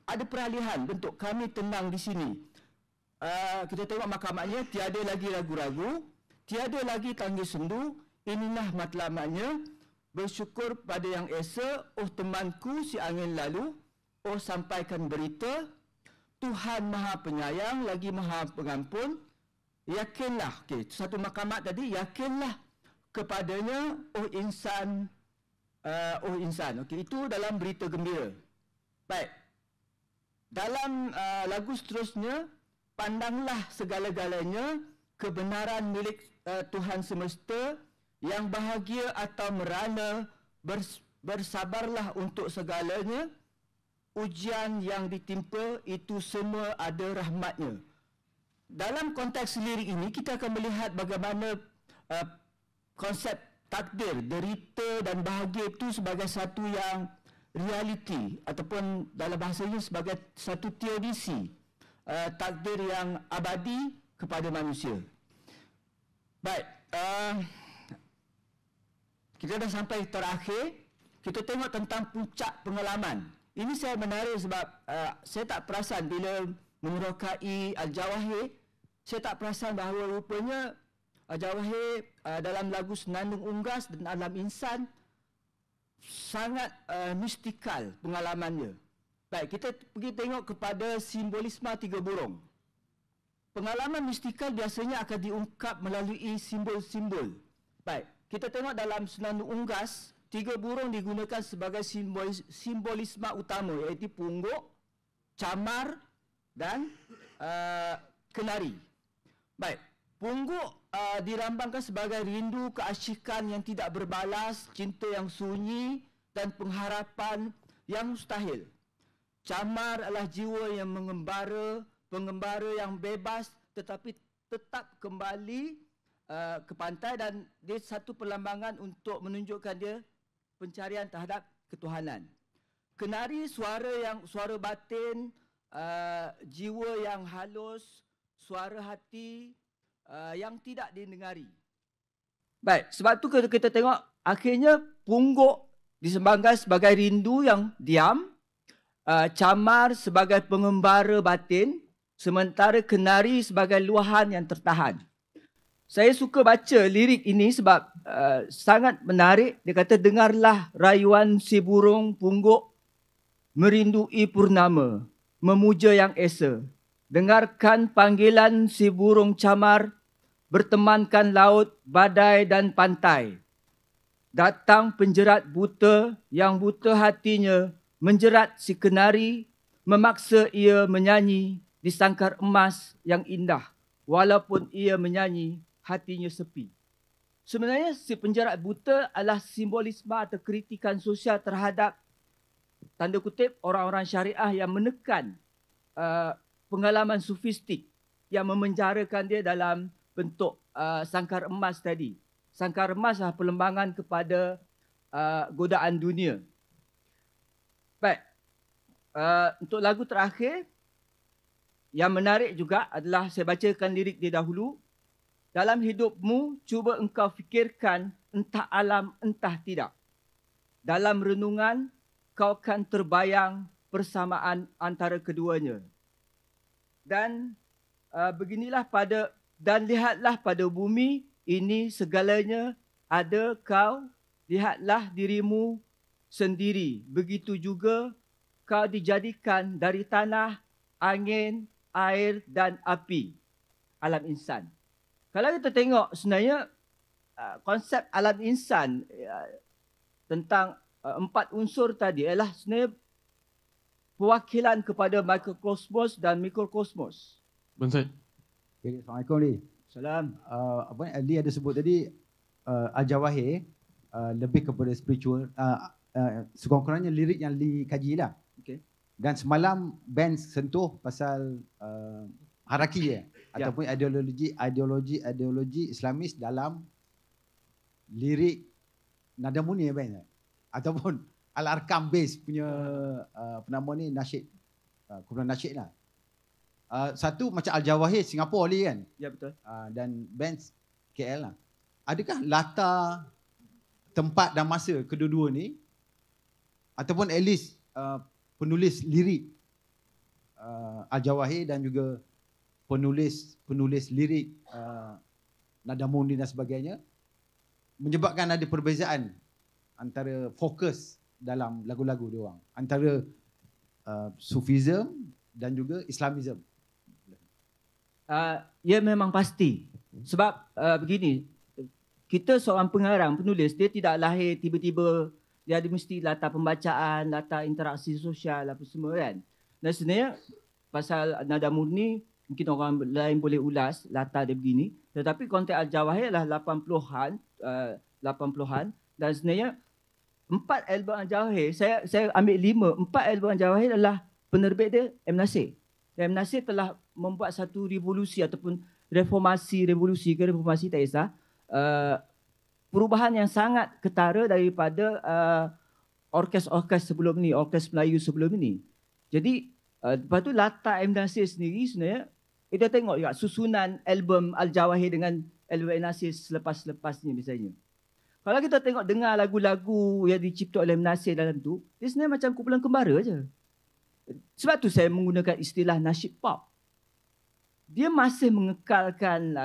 Ada peralihan bentuk kami tenang di sini. Kita tengok maqamatnya, tiada lagi ragu-ragu, tiada lagi tangis sendu, inilah matlamatnya, bersyukur pada Yang Esa, oh temanku si angin lalu, oh sampaikan berita, Tuhan Maha Penyayang lagi Maha Pengampun, yakinlah, okey, satu maqamat tadi, yakinlah kepadanya, oh insan, okey, itu dalam Berita Gembira. Baik, dalam lagu seterusnya, pandanglah segala-galanya kebenaran milik Tuhan semesta, yang bahagia atau merana, bersabarlah untuk segalanya, ujian yang ditimpa itu semua ada rahmatnya. Dalam konteks lirik ini kita akan melihat bagaimana konsep takdir, derita dan bahagia itu sebagai satu yang realiti ataupun dalam bahasanya sebagai satu teodisi, takdir yang abadi kepada manusia. Baik, kita dah sampai terakhir. Kita tengok tentang puncak pengalaman. Ini saya menarik sebab saya tak perasan bila menerokai Al-Jawahir, saya tak perasan bahawa rupanya Al-Jawahir dalam lagu Senandung Unggas dan Alam Insan sangat mistikal pengalamannya. Baik, kita pergi tengok kepada simbolisme tiga burung. Pengalaman mistikal biasanya akan diungkap melalui simbol-simbol. Baik, kita tengok dalam Senandung Unggas, tiga burung digunakan sebagai simbolisme utama, iaitu pungguk, camar dan kenari. Baik, pungguk dilambangkan sebagai rindu keasyikan yang tidak berbalas, cinta yang sunyi dan pengharapan yang mustahil. Camar adalah jiwa yang mengembara, pengembara yang bebas tetapi tetap kembali ke pantai, dan dia satu perlambangan untuk menunjukkan dia pencarian terhadap ketuhanan. Kenari suara batin, jiwa yang halus, suara hati yang tidak didengari. Baik, sebab tu kita tengok akhirnya pungguk disembangkan sebagai rindu yang diam, camar sebagai pengembara batin, sementara kenari sebagai luahan yang tertahan. Saya suka baca lirik ini sebab sangat menarik. Dia kata, dengarlah rayuan si burung pungguk merindui purnama, memuja yang esa. Dengarkan panggilan si burung camar, bertemankan laut, badai dan pantai. Datang penjerat buta, yang buta hatinya menjerat si kenari, memaksa ia menyanyi di sangkar emas yang indah, walaupun ia menyanyi hatinya sepi. Sebenarnya si penjerat buta adalah simbolisme atau kritikan sosial terhadap, tanda kutip, orang-orang syariah yang menekan pengalaman sufistik yang memenjarakan dia dalam bentuk sangkar emas tadi. Sangkar emas adalah perlembangan kepada godaan dunia. Baik, untuk lagu terakhir yang menarik juga adalah, saya bacakan lirik dia dahulu. Dalam hidupmu, cuba engkau fikirkan entah alam entah tidak. Dalam renungan, kau akan terbayang persamaan antara keduanya. Dan dan lihatlah pada bumi ini segalanya ada kau, lihatlah dirimu sendiri. Begitu juga kau dijadikan dari tanah, angin, air dan api. Alam insan. Kalau kita tengok sebenarnya konsep alam insan tentang empat unsur tadi adalah sebenarnya perwakilan kepada mikrokosmos dan mikrokosmos. Bensai. Okay, Assalamualaikum Li. Salam. Li ada sebut tadi Al-Jawahir lebih kepada spiritual, sekurang-kurangnya lirik yang Li kaji lah. Okay. Dan semalam band sentuh pasal haraki ataupun ideologi Islamis dalam lirik nada muni band ataupun Al-Arkam base punya nasyid, kumpulan nasyid lah. Satu macam Al-Jawahir Singapura ni kan. Ya, betul. Dan band KL lah. Adakah latar tempat dan masa kedua-dua ni ataupun at least penulis lirik Al-Jawahir dan juga penulis lirik Nadamundi dan sebagainya menyebabkan ada perbezaan antara fokus dalam lagu-lagu dia orang antara Sufism dan juga Islamism? Ya, memang pasti. Sebab begini, kita seorang pengarang, penulis, dia tidak lahir tiba-tiba. Dia ada mesti latar pembacaan, latar interaksi sosial apa semua kan. Dan sebenarnya pasal nada murni mungkin orang lain boleh ulas latar dia begini, tetapi konteks Al-Jawahir adalah 80-an dan sebenarnya 4 album Al-Jawahir, saya ambil 5. 4 album Al-Jawahir adalah penerbit dia M. Nasir. Dan M. Nasir telah membuat satu revolusi ataupun revolusi tak kisah. Perubahan yang sangat ketara daripada orkes-orkes sebelum ni, orkes Melayu sebelum ini. Jadi, lepas tu latar M. Nasir sendiri sebenarnya, kita tengok juga susunan album Al-Jawahir dengan album M. Nasir selepas-lepasnya misalnya. Kalau kita tengok dengar lagu-lagu yang dicipta oleh M. Nasir dalam tu, dia sebenarnya macam kumpulan kembara je. Sebab tu saya menggunakan istilah nasyid pop. Dia masih mengekalkan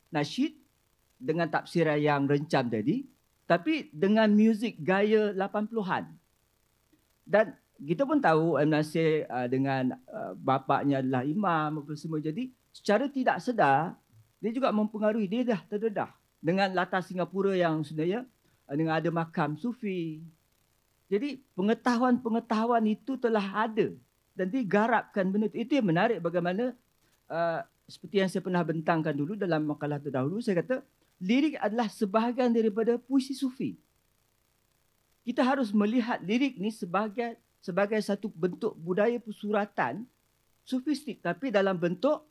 nasyid dengan tafsiran yang rencam tadi, tapi dengan muzik gaya 80-an. Dan kita pun tahu M. Nasir dengan bapaknya adalah imam apa semua. Jadi secara tidak sedar, dia juga mempengaruhi, dia dah terdedah dengan latar Singapura yang sebenarnya dengan ada makam sufi. Jadi pengetahuan-pengetahuan itu telah ada dan digarapkan benda itu. Itu yang menarik bagaimana seperti yang saya pernah bentangkan dulu dalam makalah terdahulu, saya kata lirik adalah sebahagian daripada puisi sufi. Kita harus melihat lirik ni sebagai satu bentuk budaya persuratan sufistik, tapi dalam bentuk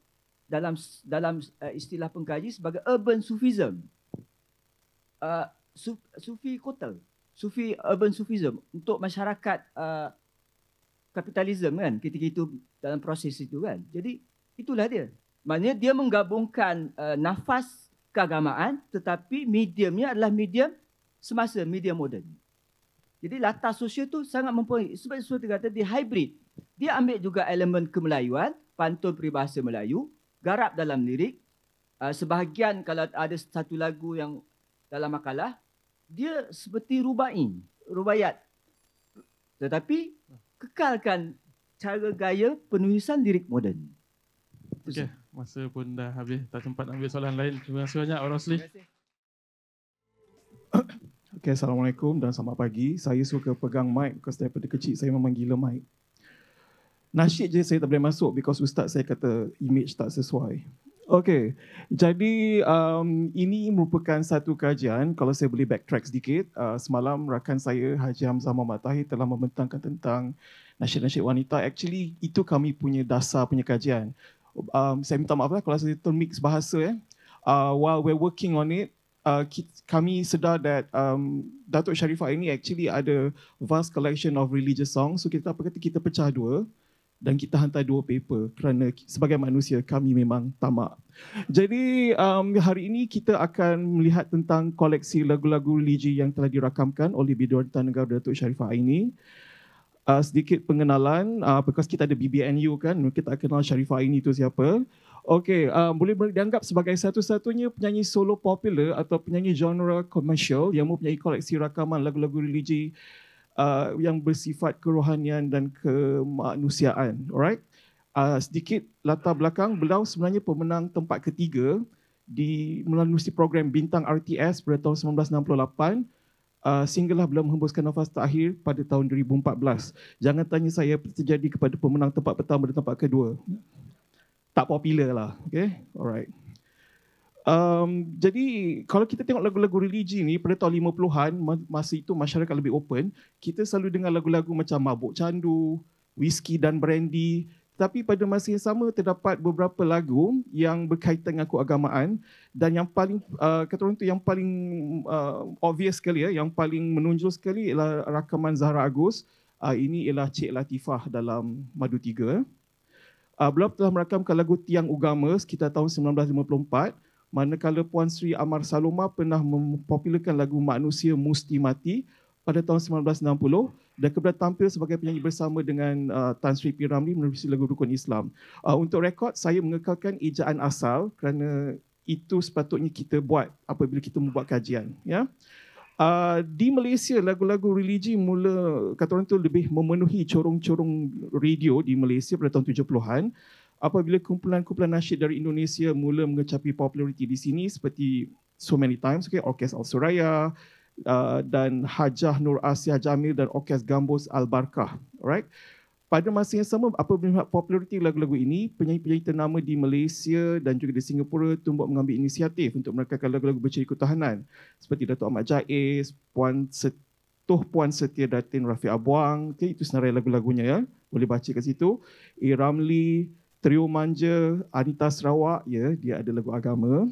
dalam istilah pengkaji sebagai urban sufism. Sufi kota, sufi urban sufism untuk masyarakat kapitalisme kan, ketika itu dalam proses itu kan. Jadi itulah dia. Maknanya dia menggabungkan nafas keagamaan, tetapi mediumnya adalah medium semasa, medium moden. Jadi latar sosial tu sangat mempengaruhi. Sebab sesuatu kata dia hybrid. Dia ambil juga elemen kemelayuan, pantun peribahasa Melayu, garap dalam lirik. Sebahagian kalau ada satu lagu yang dalam makalah, dia seperti rubaiyat. Tetapi kekalkan cara gaya penulisan lirik moden. Okey, masa pun dah habis. Tak sempat ambil soalan lain. Terima kasih banyak, Rosli. Okay, Assalamualaikum dan selamat pagi. Saya suka pegang mic because daripada kecil saya memang gila mic. Nasyid je saya tak boleh masuk because ustaz saya kata image tak sesuai. Okay, jadi ini merupakan satu kajian. Kalau saya boleh backtrack sedikit, semalam rakan saya Haji Hamzah Muhammad Tahir telah membentangkan tentang nasyid-nasyid wanita. Actually, itu kami punya dasar punya kajian. Saya minta maaf lah kalau saya termix bahasa. While we're working on it, kami sedar that Datuk Sharifah ini actually ada vast collection of religious songs. So kita pecah dua dan kita hantar 2 paper kerana sebagai manusia kami memang tamak. Jadi hari ini kita akan melihat tentang koleksi lagu-lagu religi yang telah dirakamkan oleh Bidawatan Negara Datuk Sharifah ini. Sedikit pengenalan, because kita ada BBNU kan, kita kenal Sharifah ini tu siapa. Okey, boleh dianggap sebagai satu-satunya penyanyi solo popular atau penyanyi genre komersial yang mempunyai koleksi rakaman lagu-lagu religi yang bersifat kerohanian dan kemanusiaan. Alright. Sedikit latar belakang, beliau sebenarnya pemenang tempat ketiga di melalui program Bintang RTS pada tahun 1968. Sehinggalah beliau menghembuskan nafas terakhir pada tahun 2014. Jangan tanya saya apa terjadi kepada pemenang tempat pertama dan tempat kedua. Tak popular lah. Okay? Alright. Jadi kalau kita tengok lagu-lagu religi ni pada tahun 50-an, masa itu masyarakat lebih open, kita selalu dengar lagu-lagu macam Mabuk Candu, Whisky dan Brandy. Tapi pada masa yang sama terdapat beberapa lagu yang berkaitan dengan keagamaan dan yang paling kata orang tu yang paling obvious sekali yang paling menonjol sekali ialah rakaman Zahra Agus. Ini ialah Cik Latifah dalam Madu 3. Beliau telah merakamkan lagu Tiang Ugama sekitar tahun 1954, manakala Puan Sri Amar Saloma pernah mempopularkan lagu Manusia Musti Mati pada tahun 1960 dan kemudian tampil sebagai penyanyi bersama dengan Tan Sri P. Ramlee menerusi lagu Rukun Islam. Untuk rekod, saya mengekalkan ejaan asal kerana itu sepatutnya kita buat apabila kita membuat kajian. Ya. Di Malaysia, lagu-lagu religi mula, kata orang tu, lebih memenuhi corong-corong radio di Malaysia pada tahun 70-an. Apabila kumpulan-kumpulan nasyid dari Indonesia mula mengecapi populariti di sini seperti So Many Times, Orkes Al-Suraya, dan Hajah Nur Asia Jamil dan Orkes Gambus Al-Barkah. Alright. Pada masa yang sama, apabila populariti lagu-lagu ini, penyanyi-penyanyi ternama di Malaysia dan juga di Singapura tumbuk mengambil inisiatif untuk merekakan lagu-lagu berciri ketahanan seperti Datuk Ahmad Jaiz, Puan Toh Puan Setia Datin Rafiq Abuang, okay, itu senarai lagu-lagunya ya. Boleh baca kat situ. A. Ramli, Trio Manja, Anita Sarawak, ya, dia ada lagu agama.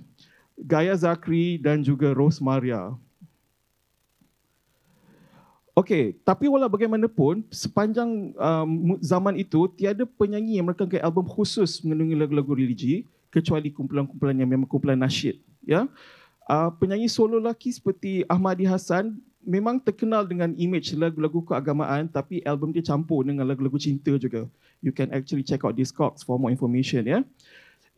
Gaya Zakri dan juga Rose Maria. Okey, tapi walau bagaimanapun, sepanjang zaman itu, tiada penyanyi yang merakamkan album khusus mengandungi lagu-lagu religi, kecuali kumpulan-kumpulan yang memang kumpulan nasyid. Ya? Penyanyi solo lelaki seperti Ahmadi Hassan memang terkenal dengan image lagu-lagu keagamaan, tapi album dia campur dengan lagu-lagu cinta juga. You can actually check out Discogs for more information. Ya?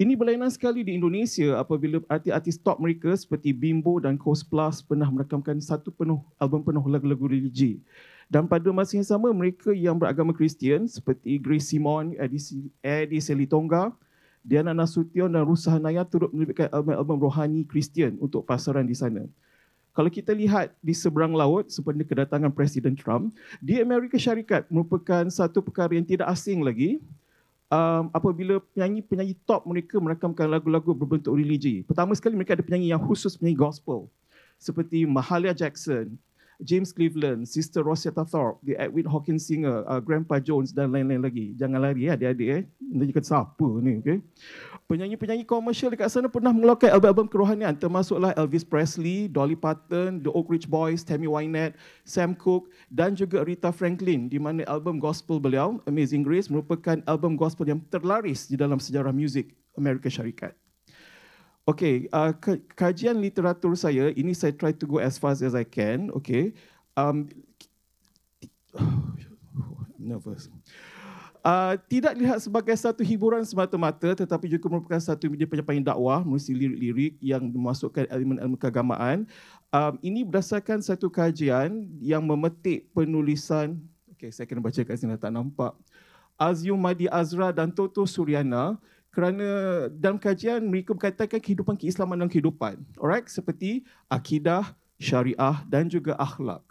Ini berlainan sekali di Indonesia apabila artis-artis top mereka seperti Bimbo dan Coast Plus pernah merakamkan album penuh lagu-lagu religi. Dan pada masa yang sama, mereka yang beragama Kristian seperti Grace Simon, Eddie Selitonga, Diana Nasution dan Rusa Hanaya turut menerbitkan album-album rohani Kristian untuk pasaran di sana. Kalau kita lihat di seberang laut sempena kedatangan Presiden Trump, di Amerika Syarikat merupakan satu perkara yang tidak asing lagi. Apabila penyanyi-penyanyi top mereka merakamkan lagu-lagu berbentuk religi. Pertama sekali mereka ada penyanyi yang khusus penyanyi gospel seperti Mahalia Jackson, James Cleveland, Sister Rosetta Tharpe, The Edwin Hawkins Singer, Grandpa Jones dan lain-lain lagi. Jangan lari adik-adik. Nanti kata siapa ni? Okay? Penyanyi-penyanyi komersial dekat sana pernah mengeluarkan album-album kerohanian, termasuklah Elvis Presley, Dolly Parton, The Oak Ridge Boys, Tammy Wynette, Sam Cooke dan juga Rita Franklin, di mana album gospel beliau, Amazing Grace, merupakan album gospel yang terlaris di dalam sejarah muzik Amerika Syarikat. Okey, kajian literatur saya, ini saya try to go as fast as I can. Okey, nervous. Tidak dilihat sebagai satu hiburan semata-mata, tetapi juga merupakan satu media penyampaian dakwah melalui lirik-lirik yang memasukkan elemen-elemen keagamaan. Ini berdasarkan satu kajian yang memetik penulisan, saya kena baca kat sini, tak nampak, Azium Madi Azra dan Toto Suryana, kerana dalam kajian mereka berkatakan kehidupan keislaman dan kehidupan, alright, seperti akidah, syariah dan juga akhlak.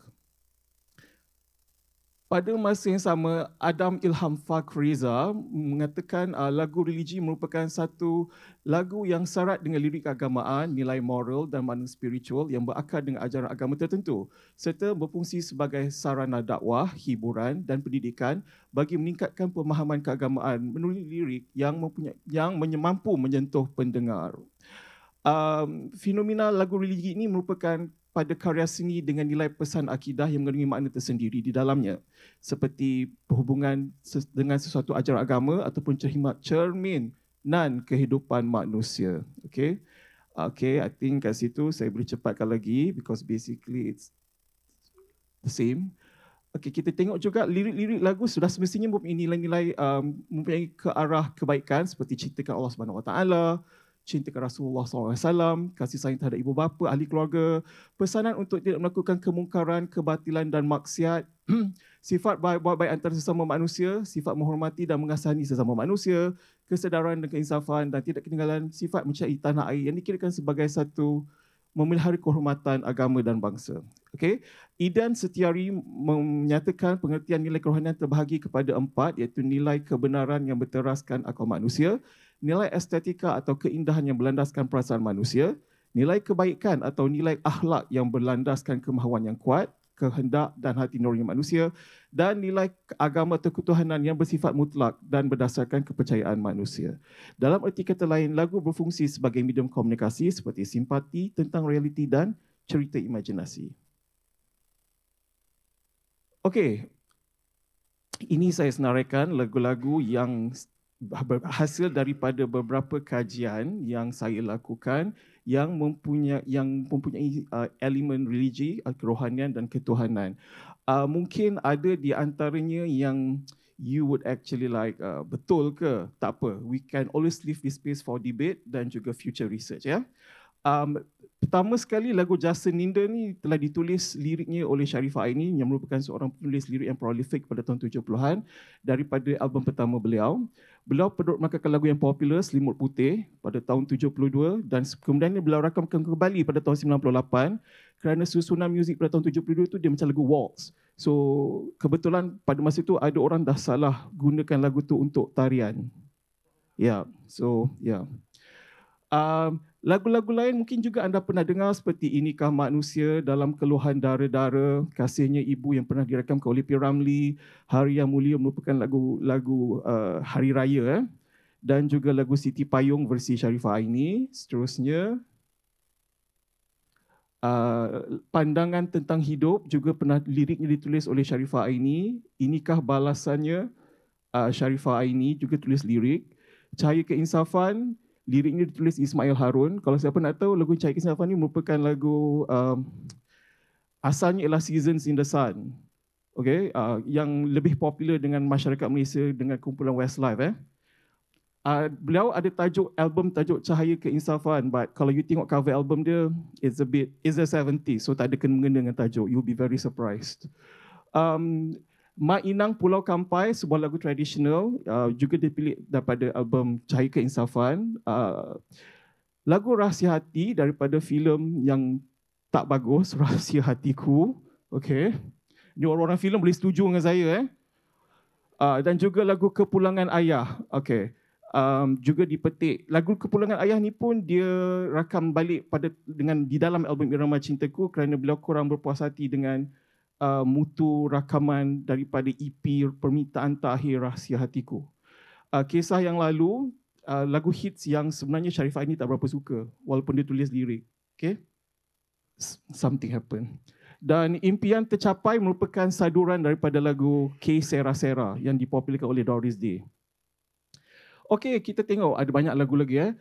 Pada masa yang sama, Adam Ilham Fakhriza mengatakan lagu religi merupakan satu lagu yang syarat dengan lirik keagamaan, nilai moral dan makna spiritual yang berakar dengan ajaran agama tertentu serta berfungsi sebagai sarana dakwah, hiburan dan pendidikan bagi meningkatkan pemahaman keagamaan melalui lirik yang mampu menyentuh pendengar. Fenomena lagu religi ini merupakan pada karya seni dengan nilai pesan akidah yang mengandungi makna tersendiri di dalamnya, seperti berhubungan dengan sesuatu ajaran agama ataupun cerminan kehidupan manusia. Okay, I think kat situ saya boleh cepatkan lagi because basically it's the same. Okay, kita tengok juga lirik-lirik lagu sudah semestinya mempunyai nilai-nilai mempunyai ke arah kebaikan seperti cintakan Allah SWT, cintakan Rasulullah SAW, kasih sayang terhadap ibu bapa, ahli keluarga, pesanan untuk tidak melakukan kemungkaran, kebatilan dan maksiat, sifat baik antara sesama manusia, sifat menghormati dan mengasihani sesama manusia, kesedaran dan keinsafan dan tidak ketinggalan sifat mencari tanah air yang dikirakan sebagai satu memelihara kehormatan agama dan bangsa. Okay. Idan Setiari menyatakan pengertian nilai kerohanian terbahagi kepada 4, iaitu nilai kebenaran yang berteraskan akal manusia, nilai estetika atau keindahan yang berlandaskan perasaan manusia, nilai kebaikan atau nilai akhlak yang berlandaskan kemahuan yang kuat, kehendak dan hati nurani manusia, dan nilai agama atau ketuhanan yang bersifat mutlak dan berdasarkan kepercayaan manusia. Dalam erti kata lain, lagu berfungsi sebagai medium komunikasi seperti simpati tentang realiti dan cerita imajinasi. Okey, ini saya senaraikan lagu-lagu yang hasil daripada beberapa kajian yang saya lakukan yang mempunyai elemen religi, kerohanian dan ketuhanan. Mungkin ada di antaranya yang you would actually like, betul ke? Tak apa, we can always leave this space for debate dan juga future research. Ya. Pertama sekali, lagu Justin Linda ni telah ditulis liriknya oleh Sharifah Aini yang merupakan seorang penulis lirik yang prolific pada tahun 70-an daripada album pertama beliau. Beliau perlu merakamkan lagu yang popular, Selimut Putih, pada tahun 72 dan kemudian beliau rakamkan kembali pada tahun 98 kerana susunan muzik pada tahun 72 itu dia macam lagu waltz. So, kebetulan pada masa itu ada orang dah salah gunakan lagu tu untuk tarian. Ya, yeah. So, ya. Yeah. Lagu-lagu lain mungkin juga anda pernah dengar seperti Inikah Manusia, Dalam Keluhan Dara-Dara, Kasihnya Ibu yang pernah dirakamkan oleh P. Ramlee, Hari Yang Mulia merupakan lagu Hari Raya. Dan juga lagu Siti Payung versi Sharifah Aini. Seterusnya, Pandangan Tentang Hidup juga pernah liriknya ditulis oleh Sharifah Aini. Inikah Balasannya, Sharifah Aini juga tulis lirik. Cahaya Keinsafan, liriknya ditulis Ismail Harun. Kalau siapa nak tahu, lagu Cahaya Keinsafan ni merupakan lagu asalnya ialah Seasons in the Sun. Okay, yang lebih popular dengan masyarakat Malaysia dengan kumpulan Westlife. Beliau ada album tajuk Cahaya Keinsafan, but kalau you tengok cover album dia, it's a 70s, so tak ada kena-mengena dengan tajuk. You'll be very surprised. Mak Inang Pulau Kampai, sebuah lagu tradisional, juga dipilih daripada album Cahaya Keinsafan. Lagu Rahsia Hati daripada filem yang tak bagus, Rahsia Hatiku. Okay. Ni orang-orang filem boleh setuju dengan saya. Dan juga lagu Kepulangan Ayah. Okay. Juga dipetik. Lagu Kepulangan Ayah ni pun dia rakam balik di dalam album Irama Cintaku kerana beliau kurang berpuas hati dengan mutu rakaman daripada EP Permintaan Terakhir Rahsia Hatiku. Kisah yang lalu, lagu hits yang sebenarnya Sharifah ini tak berapa suka walaupun dia tulis lirik. Okay? Something happened. Dan Impian Tercapai merupakan saduran daripada lagu K Sera Sera yang dipopularkan oleh Doris Day. Okey, kita tengok ada banyak lagu lagi.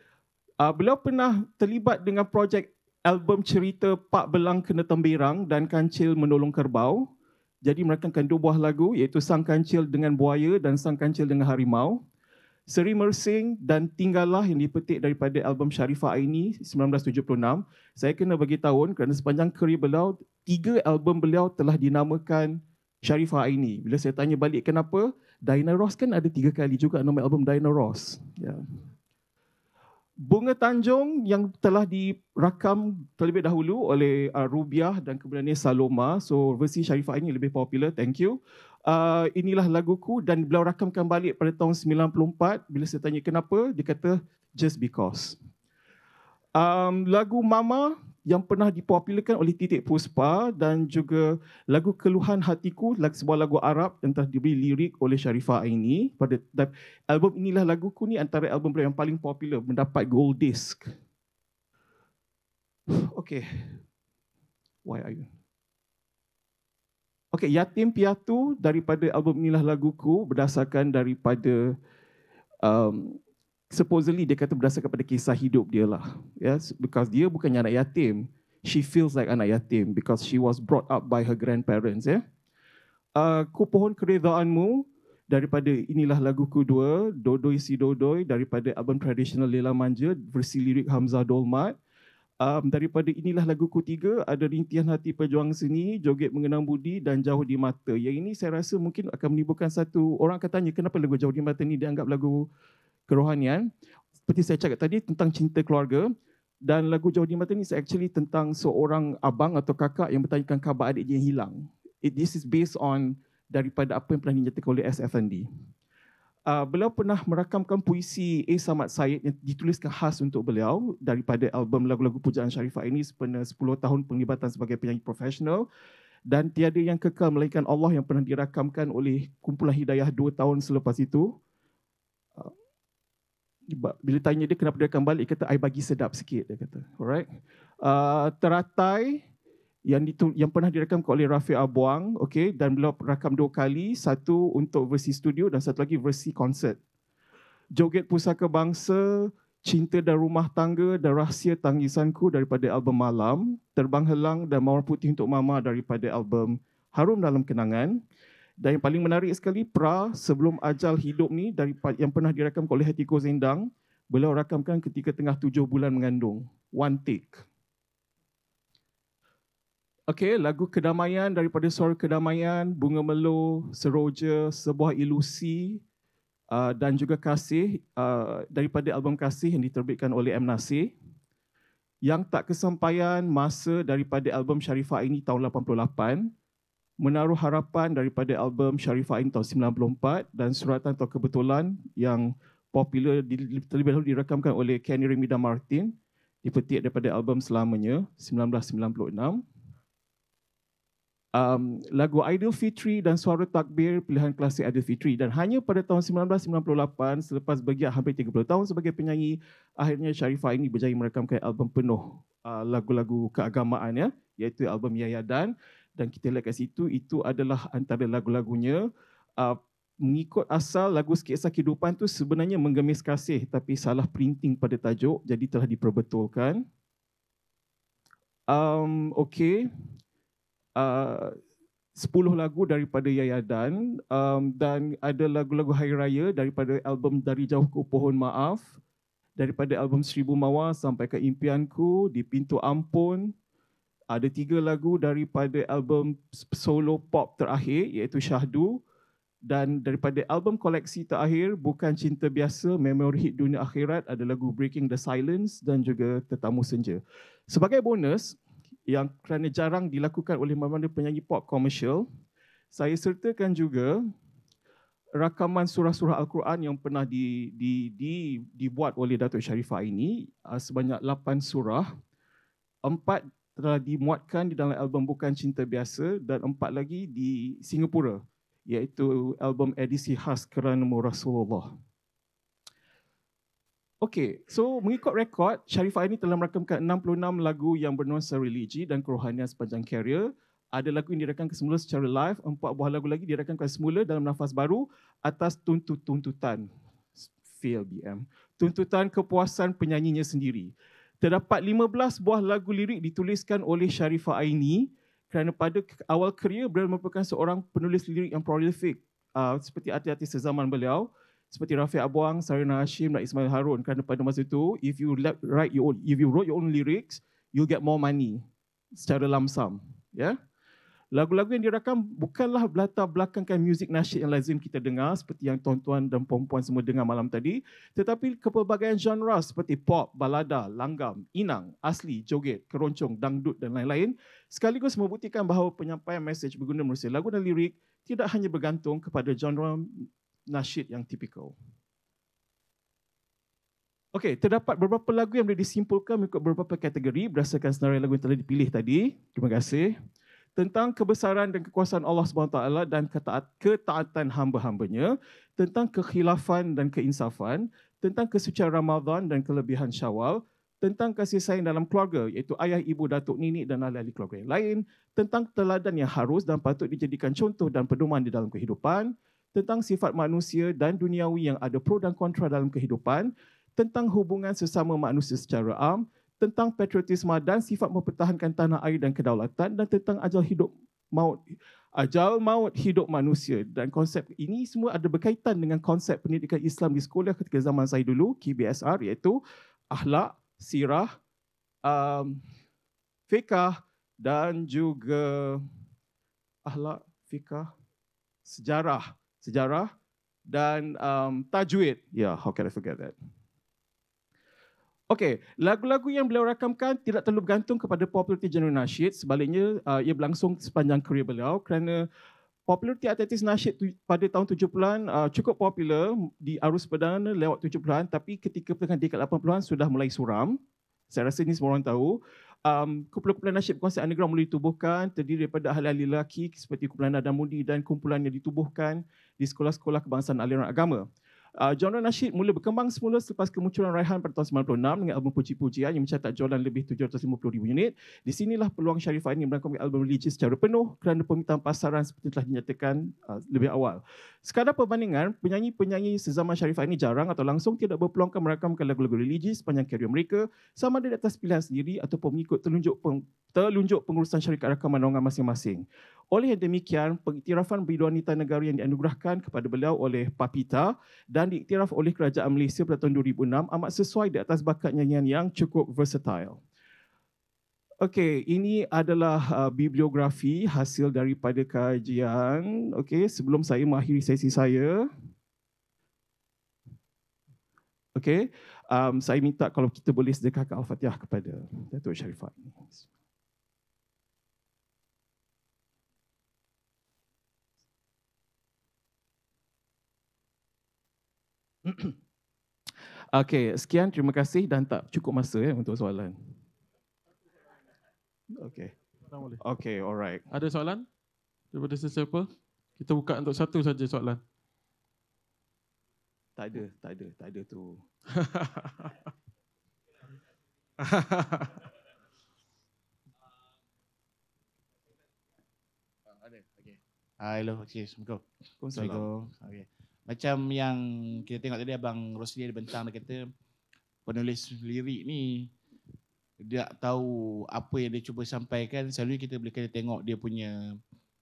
Beliau pernah terlibat dengan projek album cerita Pak Belang Kena Temberang dan Kancil Menolong Kerbau. Jadi merakamkan 2 buah lagu iaitu Sang Kancil dengan Buaya dan Sang Kancil dengan Harimau. Seri Mersing dan Tinggallah yang dipetik daripada album Sharifah Aini 1976. Saya kena bagi tahun kerana sepanjang kerjaya beliau, 3 album beliau telah dinamakan Sharifah Aini. Bila saya tanya balik kenapa, Diana Ross kan ada 3 kali juga nama album Diana Ross. Ya. Bunga Tanjung yang telah dirakam terlebih dahulu oleh Rubiah dan kemudiannya Saloma. So versi Sharifah ini lebih popular. Thank you. Inilah laguku dan beliau rakamkan balik pada tahun 94. Bila saya tanya kenapa, dia kata just because. Lagu Mama yang pernah dipopularkan oleh Titik Puspa dan juga lagu Keluhan Hatiku, sebuah lagu Arab yang telah diberi lirik oleh Sharifah Aini. Pada album Inilah Laguku ni antara album yang paling popular, mendapat gold disc. Okay. Why are you? Okay, Yatim Piatu daripada album Inilah Laguku berdasarkan daripada supposedly dia kata berdasarkan pada kisah hidup dia lah. Yes, because dia bukannya anak yatim. She feels like anak yatim because she was brought up by her grandparents. Ku Pohon Keredaanmu daripada Inilah Laguku 2, Dodoi Si Dodoi daripada album tradisional Lela Manja, versi lirik Hamzah Dolmat. Daripada Inilah Laguku 3 ada Rintihan Hati Pejuang Seni, Joget Mengenang Budi dan Jauh di Mata. Yang ini saya rasa mungkin akan menimbulkan satu, orang akan tanya kenapa lagu Jauh di Mata ni dianggap lagu kerohanian. Seperti saya cakap tadi tentang cinta keluarga, dan lagu Jauh di Mata ni actually tentang seorang abang atau kakak yang bertanyakan khabar adik dia yang hilang. This is based on daripada apa yang pernah dinyatakan oleh S.F.N.D. Beliau pernah merakamkan puisi A. Samad Said yang dituliskan khas untuk beliau daripada album lagu-lagu pujaan Sharifah ini sempena 10 tahun penglibatan sebagai penyanyi profesional. Dan Tiada Yang Kekal Melainkan Allah yang pernah dirakamkan oleh Kumpulan Hidayah 2 tahun selepas itu. Bila tanya dia kenapa dia akan balik, dia kata, I bagi sedap sikit, dia kata. Alright. Teratai yang pernah direkamkan oleh Rafiq Abuang, okay, dan beliau rakam 2 kali, satu untuk versi studio dan satu lagi versi konsert. Joget Pusaka Bangsa, Cinta dan Rumah Tangga dan Rahsia Tangisanku daripada album Malam, Terbang Helang dan Mawar Putih untuk Mama daripada album Harum Dalam Kenangan. Dan yang paling menarik sekali, Pra Sebelum Ajal Hidup ni yang pernah direkam oleh Hetiko Zendang, beliau rakamkan ketika tengah 7 bulan mengandung. One take. Okey, lagu Kedamaian daripada Suara Kedamaian, Bunga Melo, Seroja, Sebuah Ilusi dan juga Kasih daripada album Kasih yang diterbitkan oleh M. Nasir. Yang Tak Kesampaian, Masa daripada album Sharifah Aini tahun 88. Menaruh Harapan daripada album Sharifah Aini tahun 94 dan Suratan atau Kebetulan yang popular terlebih dahulu dirakamkan oleh Kenny Remida Martin, dipetik daripada album Selamanya 1996. Lagu Aidilfitri dan Suara Takbir pilihan klasik Aidilfitri, dan hanya pada tahun 1998 selepas bergiat hampir 30 tahun sebagai penyanyi, akhirnya Sharifah ini berjaya merakamkan album penuh lagu-lagu keagamaan, iaitu album Yayadan. Dan kita lihat kat situ, itu adalah antara lagu-lagunya. Mengikut asal lagu Sketsa Kehidupan tu sebenarnya Menggemis Kasih, tapi salah printing pada tajuk, jadi telah diperbetulkan. Okey. 10 lagu daripada Yayadan, dan ada lagu-lagu Hari Raya daripada album Dari Jauh ke Pohon Maaf, daripada album Seribu Mawar sampai ke Impianku, Di Pintu Ampun. Ada 3 lagu daripada album solo pop terakhir iaitu Syahdu, dan daripada album koleksi terakhir Bukan Cinta Biasa, Memori Hit Dunia Akhirat, ada lagu Breaking the Silence dan juga Tetamu Senja. Sebagai bonus, yang kerana jarang dilakukan oleh mana-mana penyanyi pop komersial, saya sertakan juga rakaman surah-surah Al-Quran yang pernah dibuat oleh Datuk Sharifah ini, sebanyak 8 surah. 4 telah dimuatkan di dalam album Bukan Cinta Biasa dan 4 lagi di Singapura, iaitu album edisi khas Kerana Rasulullah. Okey, so mengikut rekod, Sharifah ini telah merakamkan 66 lagu yang bernuansa religi dan kerohanian sepanjang karya. Ada lagu yang dirakamkan semula secara live, 4 buah lagu lagi dirakamkan semula dalam nafas baru atas tuntutan VLBM, tuntutan kepuasan penyanyinya sendiri. Terdapat 15 buah lagu lirik dituliskan oleh Sharifah Aini kerana pada awal kerja beliau merupakan seorang penulis lirik yang prolific, seperti artis-artis sezaman beliau, seperti Rafiq Abuang, Sarina Hashim dan Ismail Harun. Kerana pada masa itu, if you wrote your own lyrics, you'll get more money secara lump sum. Yeah? Lagu-lagu yang dirakam bukanlah latar belakangkan muzik nasyid yang lazim kita dengar seperti yang tuan-tuan dan puan-puan semua dengar malam tadi, tetapi kepelbagaian genre seperti pop, balada, langgam, inang, asli, joget, keroncong, dangdut dan lain-lain, sekaligus membuktikan bahawa penyampaian mesej berguna menerusi lagu dan lirik tidak hanya bergantung kepada genre nasyid yang tipikal. Okey, terdapat beberapa lagu yang boleh disimpulkan mengikut beberapa kategori berdasarkan senarai lagu yang telah dipilih tadi. Terima kasih. Tentang kebesaran dan kekuasaan Allah SWT dan ketaatan hamba-hambanya, tentang kekhilafan dan keinsafan, tentang kesucian Ramadan dan kelebihan Syawal, tentang kasih sayang dalam keluarga iaitu ayah, ibu, datuk, nenek dan ahli-ahli keluarga yang lain, tentang teladan yang harus dan patut dijadikan contoh dan pedoman di dalam kehidupan, tentang sifat manusia dan duniawi yang ada pro dan kontra dalam kehidupan, tentang hubungan sesama manusia secara am, tentang patriotisme dan sifat mempertahankan tanah air dan kedaulatan, dan tentang ajal maut hidup manusia. Dan konsep ini semua ada berkaitan dengan konsep pendidikan Islam di sekolah ketika zaman saya dulu, KBSR, iaitu akhlak, sirah, fiqah dan juga akhlak, fiqah, sejarah dan tajwid. Yeah, how can I forget that? Okey, lagu-lagu yang beliau rakamkan tidak terlalu bergantung kepada populariti genre nasyid. Sebaliknya, ia berlangsung sepanjang kerjaya beliau kerana populariti artis nasyid pada tahun 70-an cukup popular di arus perdana lewat 70-an, tapi ketika pertengahan dekad 80-an sudah mulai suram. Saya rasa ini semua orang tahu. Kumpulan-kumpulan nasyid berkonsep underground mula ditubuhkan, terdiri daripada ahli-ahli lelaki seperti kumpulan Nadamudi dan kumpulan yang ditubuhkan di sekolah-sekolah kebangsaan aliran agama. Genre nasyid mula berkembang semula selepas kemunculan Raihan pada tahun 96 dengan album Puji-Pujian yang mencatat jualan lebih 750,000 unit. Di sinilah peluang Sharifah ini merakamkan album religi secara penuh kerana permintaan pasaran seperti telah dinyatakan lebih awal. Sekadar perbandingan, penyanyi-penyanyi sezaman Sharifah ini jarang atau langsung tidak berpeluangkan merakamkan lagu-lagu religi sepanjang karya mereka, sama ada di atas pilihan sendiri ataupun mengikut telunjuk pengurusan syarikat rakaman naungan masing-masing. Oleh demikian, pengiktirafan biduanita negara yang dianugerahkan kepada beliau oleh Papita dan diiktiraf oleh Kerajaan Malaysia pada tahun 2006 amat sesuai di atas bakat nyanyian yang cukup versatile. Okey, ini adalah bibliografi hasil daripada kajian. Okey, sebelum saya mengakhiri sesi saya. Okey, saya minta kalau kita boleh sedekahkan Al-Fatihah kepada Datuk Sharifah. Okay, sekian, terima kasih dan tak cukup masa untuk soalan. Okay. Okay, alright. Ada soalan daripada sesiapa? Kita buka untuk satu saja soalan. Tak ada tu. Hello, Assalamualaikum. Assalamualaikum. Okay. Macam yang kita tengok tadi Abang Rosli ada bentang, dia kata penulis lirik ni dia tahu apa yang dia cuba sampaikan. Selalu kita boleh kena tengok dia punya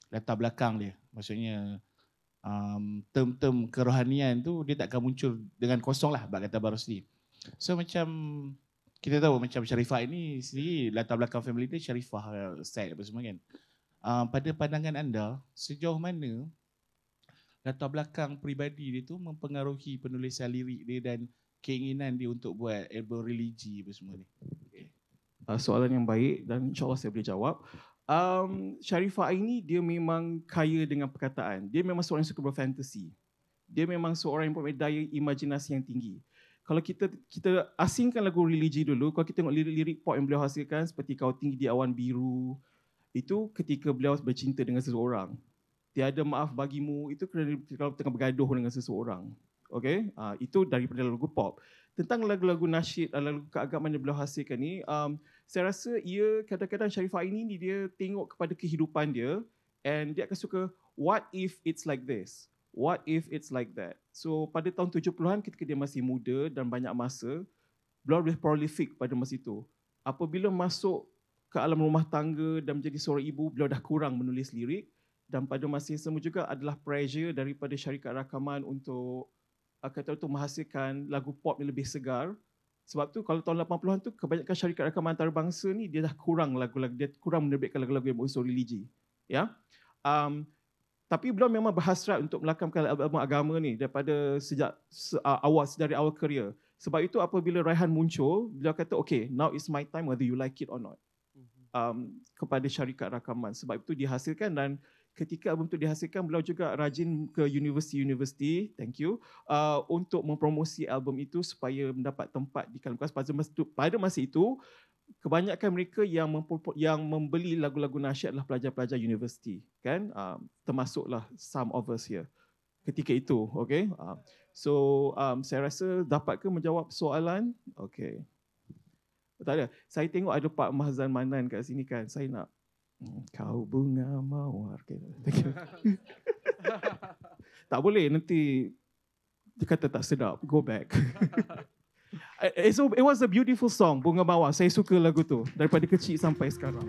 latar belakang dia. Maksudnya term-term kerohanian tu dia tak akan muncul dengan kosong lah, bak kata Abang Rosli. So macam kita tahu macam Sharifah ini sendiri latar belakang family dia Sharifah style apa semua kan. Pada pandangan anda, sejauh mana latar belakang peribadi dia tu mempengaruhi penulisan lirik dia dan keinginan dia untuk buat album religi apa semua ni? Okay. Soalan yang baik dan insyaAllah saya boleh jawab. Sharifah ini dia memang kaya dengan perkataan. Dia memang seorang yang suka berfantasi. Dia memang seorang yang mempunyai daya imajinasi yang tinggi. Kalau kita asingkan lagu religi dulu, kalau kita tengok lirik-lirik pop yang beliau hasilkan seperti Kau Tinggi di Awan Biru, itu ketika beliau bercinta dengan seseorang. Tiada maaf bagimu, itu kerana kalau tengah bergaduh dengan seseorang. Okay? Itu daripada lagu pop. Tentang lagu-lagu nasyid, lagu keagamaan yang beliau hasilkan ni, saya rasa ia kadang-kadang Sharifah ini dia tengok kepada kehidupan dia and dia akan suka, what if it's like this? What if it's like that? So pada tahun 70-an ketika dia masih muda dan banyak masa, beliau lebih prolific pada masa itu. Apabila masuk ke alam rumah tangga dan menjadi seorang ibu, beliau dah kurang menulis lirik dan pada masa yang sama juga adalah pressure daripada syarikat rakaman untuk menghasilkan lagu pop yang lebih segar. Sebab tu kalau tahun 80-an tu kebanyakan syarikat rakaman antarabangsa ni dia dah kurang lagu-lagu, dia kurang menerbitkan lagu-lagu yang berunsur religi. Ya. Tapi beliau memang berhasrat untuk melakamkan album agama ni daripada dari awal kerjaya. Sebab itu apabila Raihan muncul, beliau kata okay, now is my time whether you like it or not. Kepada syarikat rakaman. Sebab itu dihasilkan dan ketika album itu dihasilkan, beliau juga rajin ke universiti, thank you, untuk mempromosi album itu supaya mendapat tempat di kalangan kelas. Pada masa itu, kebanyakan mereka yang membeli lagu-lagu nasyid adalah pelajar-pelajar universiti, kan? Termasuklah some of us here ketika itu, okay? Saya rasa dapat ke menjawab soalan? Okay. Tak ada. Saya tengok ada Pak Mahzan Manan kat sini kan. Saya nak kau bunga mawar. Okay. Tak boleh nanti dia kata tak sedap. Go back. It was a beautiful song, Bunga Mawar. Saya suka lagu tu daripada kecil sampai sekarang.